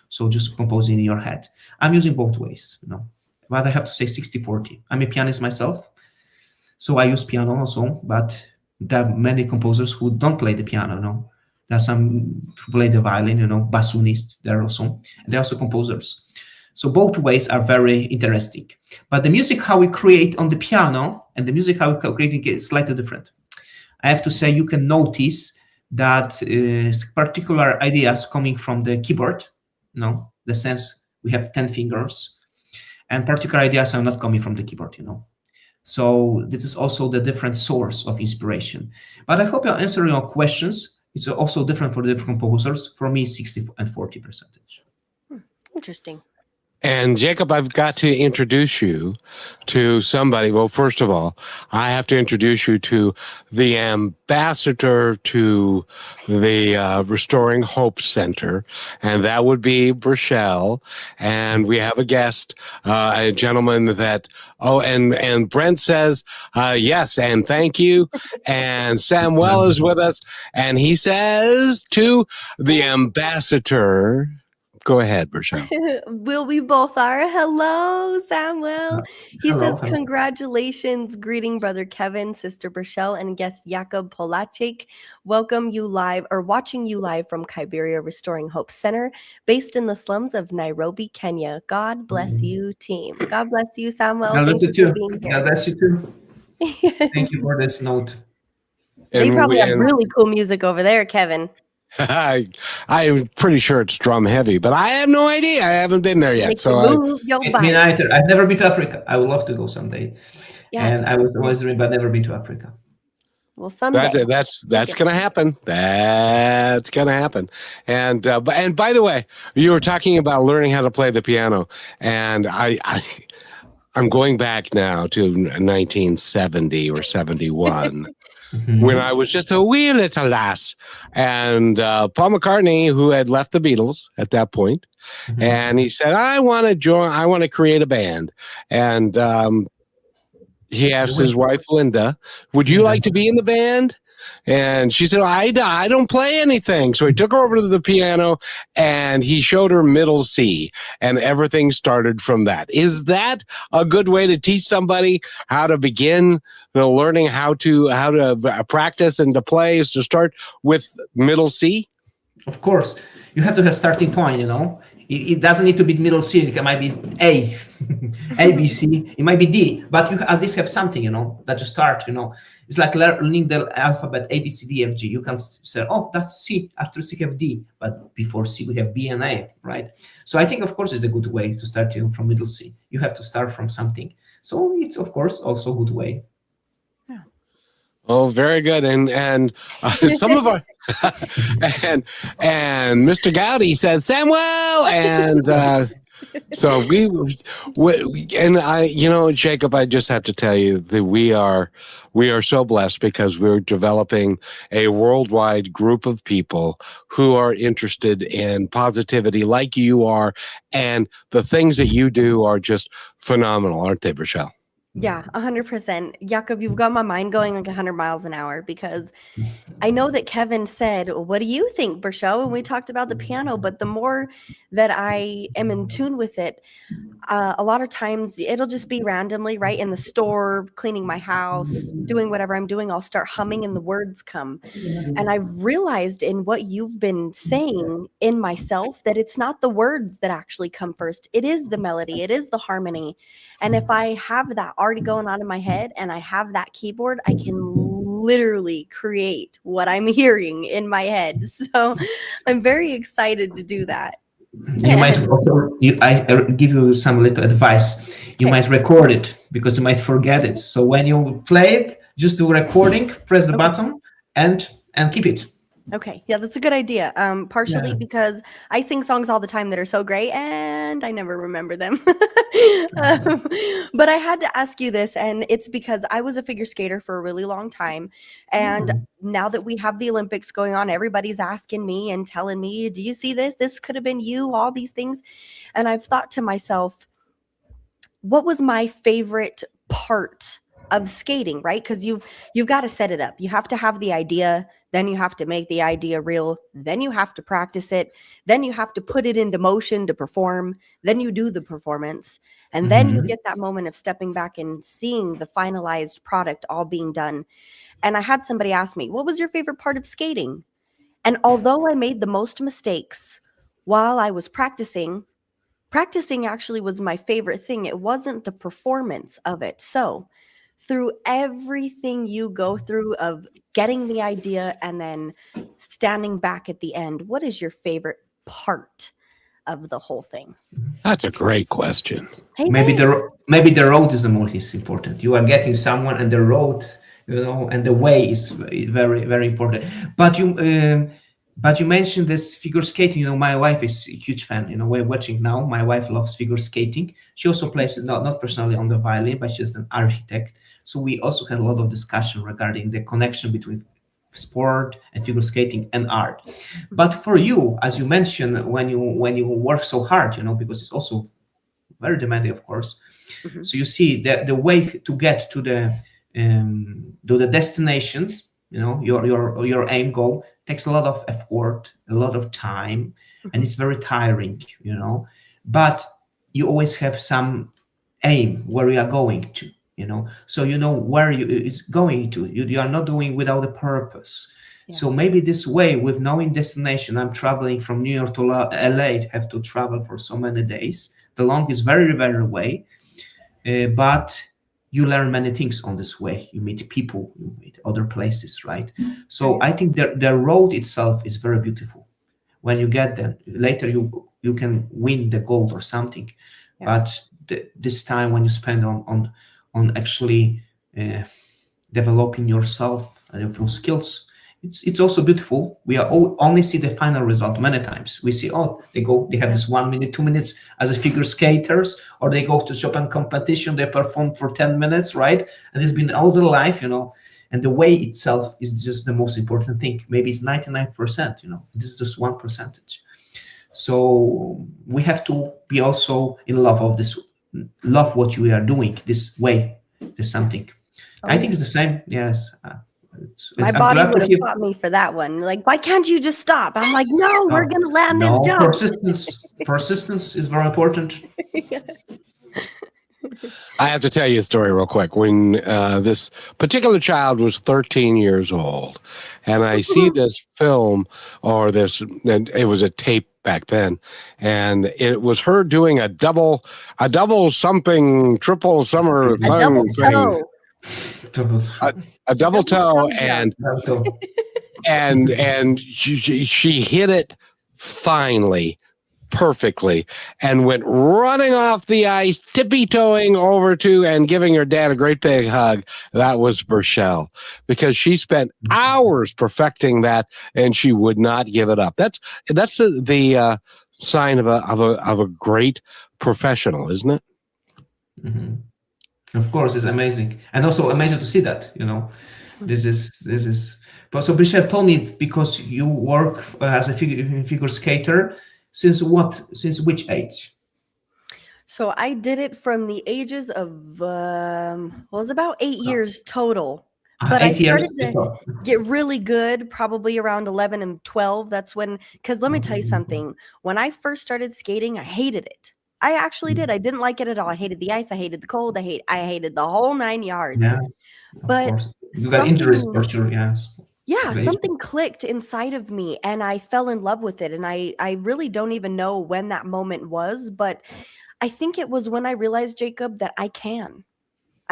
[SPEAKER 3] So just composing in your head. I'm using both ways, But I have to say 60-40. I'm a pianist myself, so I use piano also, but there are many composers who don't play the piano, There are some who play the violin, bassoonists, they're also composers. So both ways are very interesting. But the music how we create on the piano and the music how we create is slightly different. I have to say you can notice that particular ideas coming from the keyboard, the sense we have 10 fingers, and particular ideas are not coming from the keyboard, So this is also the different source of inspiration. But I hope I answer your questions. It's also different for the different composers. For me, 60 and 40%.
[SPEAKER 2] Interesting.
[SPEAKER 1] And Jakub, I've got to introduce you to somebody. Well, first of all, I have to introduce you to the ambassador to the Restoring Hope Center, and that would be Burchell. And we have a guest, a gentleman that, and Brent says, yes, and thank you. And Samuel is with us, and he says to the ambassador, go ahead, Burchell.
[SPEAKER 2] We both are. Hello, Samuel. He
[SPEAKER 3] Hello.
[SPEAKER 2] says, congratulations. Greeting, Brother Kevin, Sister Burchell, and guest Jakub Polaczyk. Watching you live from Kaiberia Restoring Hope Center, based in the slums of Nairobi, Kenya. God bless you, team. God bless you, Samuel.
[SPEAKER 3] God
[SPEAKER 2] Thank
[SPEAKER 3] bless
[SPEAKER 2] you
[SPEAKER 3] you
[SPEAKER 2] for being
[SPEAKER 3] too.
[SPEAKER 2] here.
[SPEAKER 3] God bless you too. Thank you for this note.
[SPEAKER 2] They probably have really cool music over there, Kevin.
[SPEAKER 1] I'm pretty sure it's drum heavy, but I have no idea. I haven't been there yet.
[SPEAKER 3] Me neither. I've never been to Africa. I would love to go someday. Yes. And I was always dreaming, but never been to Africa.
[SPEAKER 2] Well, someday.
[SPEAKER 1] That's going to happen. That's going to happen. And by the way, you were talking about learning how to play the piano, and I'm going back now to 1970 or 71. When I was just a wee little lass, and Paul McCartney, who had left the Beatles at that point, and he said, I want to create a band. And he asked his wife, Linda, would you like to be in the band? And she said, I don't play anything. So he took her over to the piano and he showed her middle C, and everything started from that. Is that a good way to teach somebody how to begin learning how to practice and to play, is to start with middle C?
[SPEAKER 3] Of course. You have to have starting point, It doesn't need to be middle C. It might be A, A, B, C. It might be D, but you at least have something, that you start, It's like learning the alphabet A, B, C, D, F, G. You can say, oh, that's C. After C, we have D. But before C, we have B and A, right? So I think, of course, it's a good way to start from middle C. You have to start from something. So it's, of course, also a good way.
[SPEAKER 1] Oh, very good. And some of our and Mr. Gowdy said Samuel, and so we and I, Jacob, I just have to tell you that we are so blessed because we're developing a worldwide group of people who are interested in positivity like you are, and the things that you do are just phenomenal, aren't they, Rochelle?
[SPEAKER 2] Yeah, 100%. Jakub, you've got my mind going like 100 miles an hour because I know that Kevin said, what do you think, Berchelle? And we talked about the piano, but the more that I am in tune with it, a lot of times it'll just be randomly, right? In the store, cleaning my house, doing whatever I'm doing, I'll start humming and the words come. And I've realized in what you've been saying in myself that it's not the words that actually come first. It is the melody. It is the harmony. And if I have that already going on in my head and I have that keyboard, I can literally create what I'm hearing in my head. So I'm very excited to do that.
[SPEAKER 3] You might also, I give you some little advice. You might record it because you might forget it. So when you play it, just do recording, press the button and keep it.
[SPEAKER 2] Okay. Yeah, that's a good idea. Partially because I sing songs all the time that are so great and I never remember them. But I had to ask you this, and it's because I was a figure skater for a really long time. And now that we have the Olympics going on, everybody's asking me and telling me, do you see this? This could have been you, all these things. And I've thought to myself, what was my favorite part of skating, right? Because you've got to set it up. You have to have the idea, then you have to make the idea real, then you have to practice it, then you have to put it into motion to perform, then you do the performance, and then you get that moment of stepping back and seeing the finalized product all being done. And I had somebody ask me, what was your favorite part of skating? And although I made the most mistakes while I was practicing actually was my favorite thing. It wasn't the performance of it. So through everything you go through of getting the idea and then standing back at the end, what is your favorite part of the whole thing?
[SPEAKER 1] That's a great question.
[SPEAKER 2] Hey,
[SPEAKER 3] maybe the road is the most important. You are getting someone, and the road, and the way is very, very important. But you mentioned this figure skating. My wife is a huge fan. We're watching now. My wife loves figure skating. She also plays not personally on the violin, but she's an architect. So we also had a lot of discussion regarding the connection between sport and figure skating and art. But for you, as you mentioned, when you work so hard, because it's also very demanding, of course. So you see the way to get to the destinations, your aim goal takes a lot of effort, a lot of time, and it's very tiring, But you always have some aim where you are going to. So where it's going to. You are not doing without a purpose. Yeah. So maybe this way, with knowing destination, I'm traveling from New York to LA, have to travel for so many days. The long is very, very way, but you learn many things on this way. You meet people, you meet other places, right? So I think the road itself is very beautiful. When you get there, later you can win the gold or something, but this time when you spend on actually developing yourself and your skills, it's also beautiful. We only see the final result many times. We see, they have this 1 minute, 2 minutes as a figure skaters, or they go to Chopin competition, they perform for 10 minutes, right? And it's been all their life, and the way itself is just the most important thing. Maybe it's 99%, this is just 1%. So we have to be also in love of this, love what you are doing this way. There's something. I think it's the same. Yes.
[SPEAKER 2] My body would have fought me for that one. Like, why can't you just stop? I'm like, no, we're going to land this jump.
[SPEAKER 3] Persistence is very important.
[SPEAKER 1] I have to tell you a story real quick. When this particular child was 13 years old, and I see this film, and it was a tape back then, and it was her doing a double something triple summer
[SPEAKER 2] A double toe.
[SPEAKER 1] a double toe, and she hit it finally perfectly and went running off the ice, tippy-toeing over to and giving her dad a great big hug. That was Burchell, because she spent hours perfecting that, and she would not give it up. That's the sign of a great professional, isn't it?
[SPEAKER 3] Mm-hmm. Of course, it's amazing, and also amazing to see that. This is. But so Burchell told me, because you work as a figure skater. Since which age?
[SPEAKER 2] So I did it from the ages of, it was about 8 years total. But I started to get really good probably around 11 and 12. That's when, because let me tell you something. When I first started skating, I hated it. I actually did. I didn't like it at all. I hated the ice. I hated the cold. I hated the whole 9 yards.
[SPEAKER 3] Yeah,
[SPEAKER 2] but
[SPEAKER 3] you got injuries for sure, yes.
[SPEAKER 2] Yeah, something clicked inside of me, and I fell in love with it. And I really don't even know when that moment was, but I think it was when I realized, Jacob, that I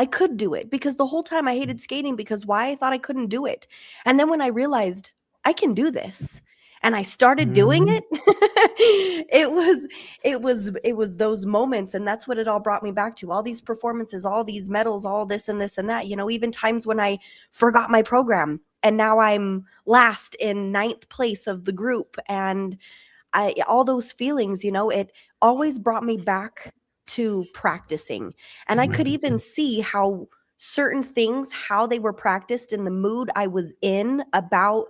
[SPEAKER 2] could do it, because the whole time I hated skating, because why? I thought I couldn't do it. And then when I realized I can do this, and I started doing it, it was those moments. And that's what it all brought me back to. All these performances, all these medals, all this and this and that, even times when I forgot my program. And now I'm last in 9th place of the group. And all those feelings, it always brought me back to practicing. And I could even see how certain things, how they were practiced, in the mood I was in about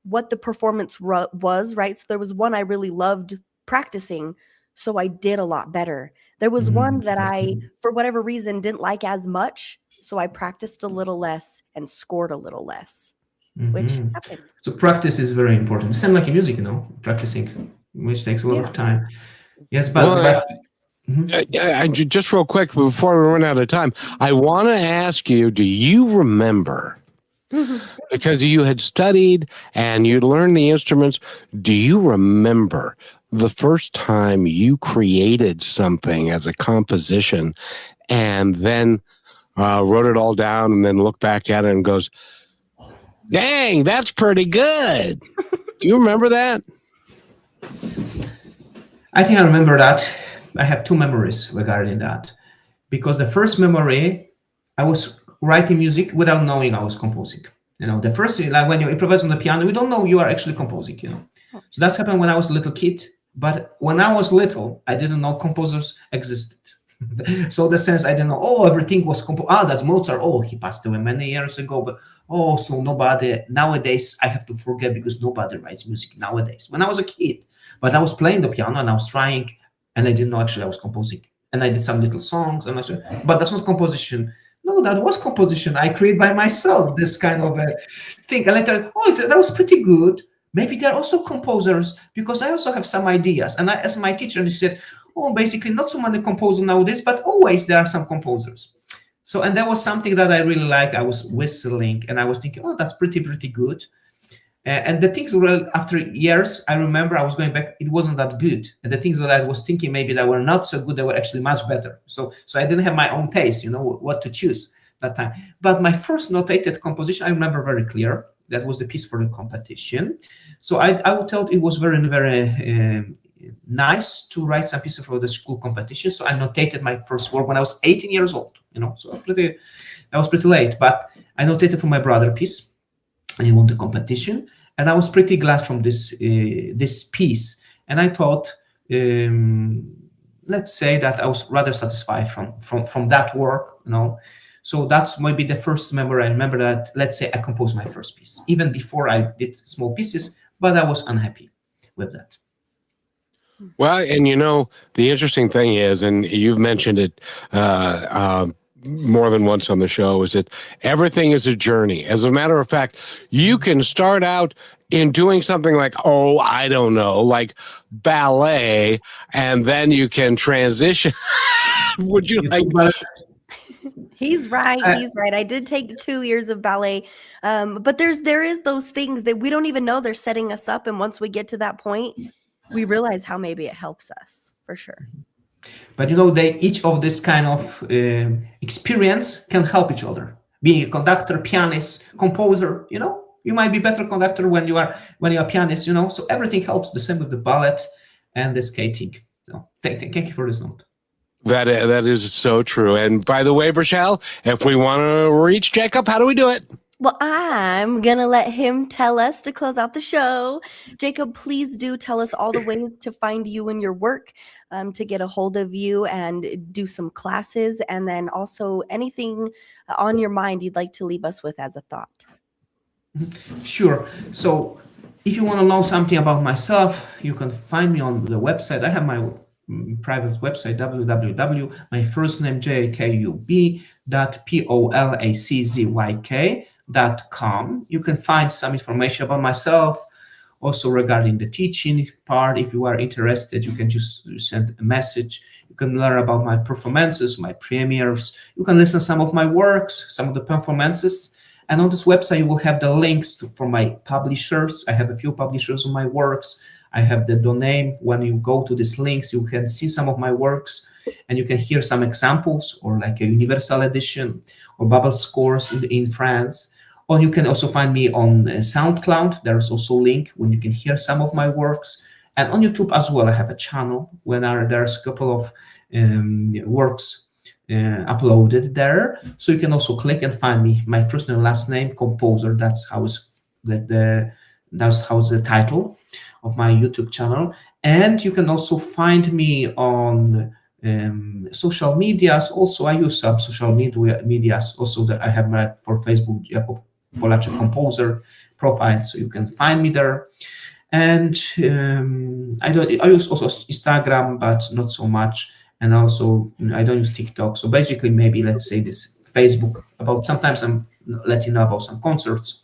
[SPEAKER 2] what the performance was, right? So there was one I really loved practicing, so I did a lot better. There was one that I, for whatever reason, didn't like as much, so I practiced a little less and scored a little less. Which happens.
[SPEAKER 3] So practice is very important. Same like in music, practicing, which takes a lot of time. Yes, but
[SPEAKER 1] just real quick before we run out of time, I want to ask you: do you remember? Because you had studied and you'd learned the instruments. Do you remember the first time you created something as a composition, and then wrote it all down, and then looked back at it and goes, "Dang, that's pretty good"? Do you remember that?
[SPEAKER 3] I think I remember that. I have two memories regarding that. Because the first memory, I was writing music without knowing I was composing. The first thing, like when you improvise on the piano, you don't know you are actually composing, So that's happened when I was a little kid. But when I was little, I didn't know composers existed. So the sense I didn't know, everything was composed. That's Mozart. He passed away many years ago. But so nobody, nowadays I have to forget, because nobody writes music nowadays. When I was a kid, but I was playing the piano and I was trying, and I didn't know actually I was composing. And I did some little songs, and I said, but that's not composition. No, that was composition. I created by myself this kind of a thing. And later, that was pretty good. Maybe they're also composers, because I also have some ideas. And as my teacher, he said, basically not so many composers nowadays, but always there are some composers. So, and that was something that I really liked. I was whistling, and I was thinking, that's pretty good. And the things were, after years, I remember I was going back, it wasn't that good. And the things that I was thinking maybe that were not so good, they were actually much better. So I didn't have my own taste, what to choose that time. But my first notated composition, I remember very clear. That was the piece for the competition. So I would tell it was very, very nice to write some pieces for the school competition. So I notated my first work when I was 18 years old, so I was pretty late. But I notated for my brother piece, and he won the competition. And I was pretty glad from this piece. And I thought, let's say that I was rather satisfied from that work, So that's maybe the first memory I remember, that, let's say, I composed my first piece, even before I did small pieces, but I was unhappy with that.
[SPEAKER 1] Well, and the interesting thing is, and you've mentioned it more than once on the show, is that everything is a journey. As a matter of fact, you can start out in doing something like, I don't know, like ballet, and then you can transition. Would you like...
[SPEAKER 2] He's right. I did take 2 years of ballet. But there is those things that we don't even know they're setting us up. And once we get to that point, we realize how maybe it helps us for sure.
[SPEAKER 3] But each of this kind of experience can help each other. Being a conductor, pianist, composer, you might be better conductor when you are a pianist, So everything helps. The same with the ballet and the skating. So thank you for this note.
[SPEAKER 1] That is so true. And by the way, Rochelle, if we want to reach Jacob, how do we do it?
[SPEAKER 2] Well, I'm going to let him tell us to close out the show. Jacob, please do tell us all the ways to find you and your work, to get a hold of you and do some classes, and then also anything on your mind you'd like to leave us with as a thought.
[SPEAKER 3] Sure. So if you want to know something about myself, you can find me on the website. I have my private website, www, my first name, jakub.polaczzyk.com. You can find some information about myself, also regarding the teaching part. If you are interested, you can just send a message. You can learn about my performances, my premieres. You can listen to some of my works, some of the performances. And on this website, you will have the links for my publishers. I have a few publishers on my works. I have the domain. When you go to these links, you can see some of my works, and you can hear some examples, or like a universal edition or bubble scores in France. Or you can also find me on SoundCloud. There's also a link when you can hear some of my works. And on YouTube as well, I have a channel when there's a couple of works uploaded there. So you can also click and find me. My first and last name, composer. That's how the title of my YouTube channel. And you can also find me on social medias. Also, I use some social medias. Also, that I have for Facebook, Jakub Polaczyk composer profile, so you can find me there. And I use also Instagram, but not so much. And also, I don't use TikTok. So basically, maybe let's say this Facebook. Sometimes I'm letting you know about some concerts.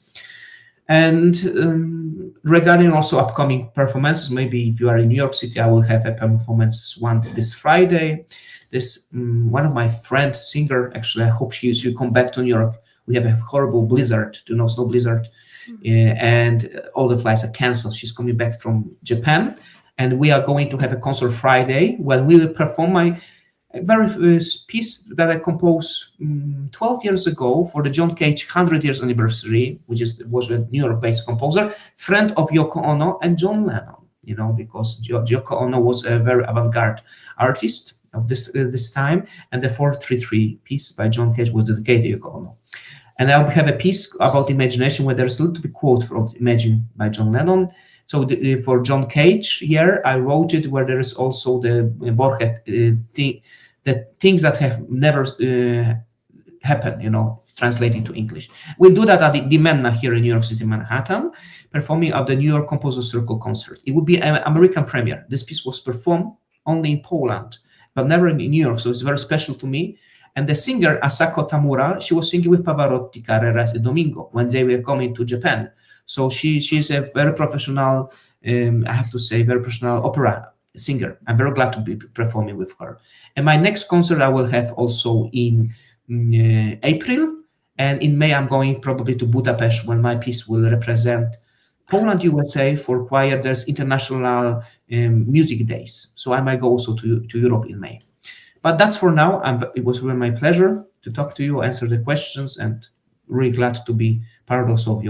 [SPEAKER 3] And regarding also upcoming performances, maybe if you are in New York City, I will have a performance this Friday. This one of my friend singer, actually, I hope she'll come back to New York. We have a horrible blizzard, snow blizzard, and all the flights are canceled. She's coming back from Japan, and we are going to have a concert Friday when we will perform my very piece that I composed 12 years ago for the John Cage 100 years anniversary, which was a New York-based composer, friend of Yoko Ono and John Lennon, because Yoko Ono was a very avant-garde artist of this time, and the 433 piece by John Cage was dedicated to Yoko Ono. And I have a piece about imagination where there's a little bit quote from Imagine by John Lennon. So for John Cage here, I wrote it where there is also the Borges the things that have never happened, translating to English. We'll do that at the Vienna here in New York City, Manhattan, performing at the New York Composer Circle concert. It would be an American premiere. This piece was performed only in Poland, but never in New York, so it's very special to me. And the singer, Asako Tamura, she was singing with Pavarotti, Carreras, and Domingo when they were coming to Japan. So she's a very professional, I have to say, very professional opera singer. I'm very glad to be performing with her. And my next concert I will have also in April. And in May, I'm going probably to Budapest when my piece will represent Poland, USA for choir. There's international music days. So I might go also to Europe in May. But that's for now. It was really my pleasure to talk to you, answer the questions, and really glad to be part also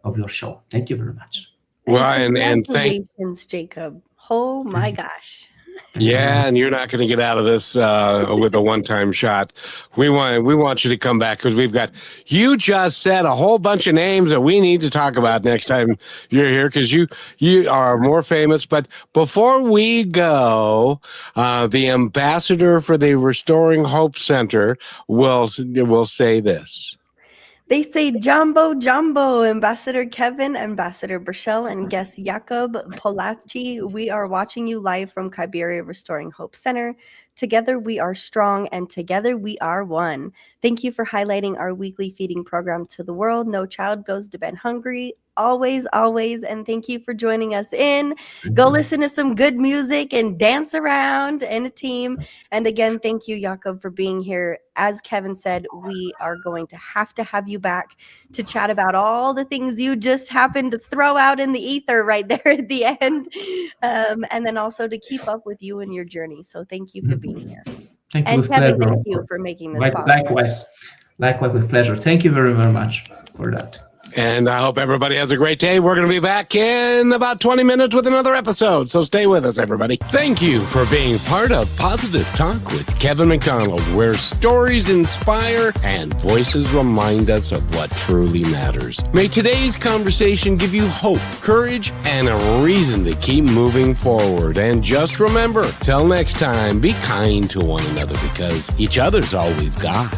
[SPEAKER 3] of your show. Thank you very much.
[SPEAKER 1] Well, and
[SPEAKER 2] congratulations, Jacob. Oh my gosh.
[SPEAKER 1] Yeah, and you're not going to get out of this with a one-time shot. We want you to come back because you just said a whole bunch of names that we need to talk about next time you're here because you are more famous. But before we go, the ambassador for the Restoring Hope Center will say this.
[SPEAKER 2] They say Jumbo, Jumbo, Ambassador Kevin, Ambassador Burchell, and guest Jakub Polaczyk. We are watching you live from Kybera Restoring Hope Center. Together we are strong, and together we are one. Thank you for highlighting our weekly feeding program to the world. No child goes to bed hungry. Always, always. And thank you for joining us in. Go listen to some good music and dance around in a team. And again, thank you, Jakub, for being here. As Kevin said, we are going to have you back to chat about all the things you just happened to throw out in the ether right there at the end. And then also to keep up with you and your journey. So thank you for being here.
[SPEAKER 3] Thank you.
[SPEAKER 2] And
[SPEAKER 3] with
[SPEAKER 2] Kevin,
[SPEAKER 3] pleasure.
[SPEAKER 2] thank you for making this possible.
[SPEAKER 3] Likewise with pleasure. Thank you very, very much for that.
[SPEAKER 1] And I hope everybody has a great day. We're going to be back in about 20 minutes with another episode. So stay with us, everybody. Thank you for being part of Positive Talk with Kevin McDonald, where stories inspire and voices remind us of what truly matters. May today's conversation give you hope, courage, and a reason to keep moving forward. And just remember, till next time, be kind to one another because each other's all we've got.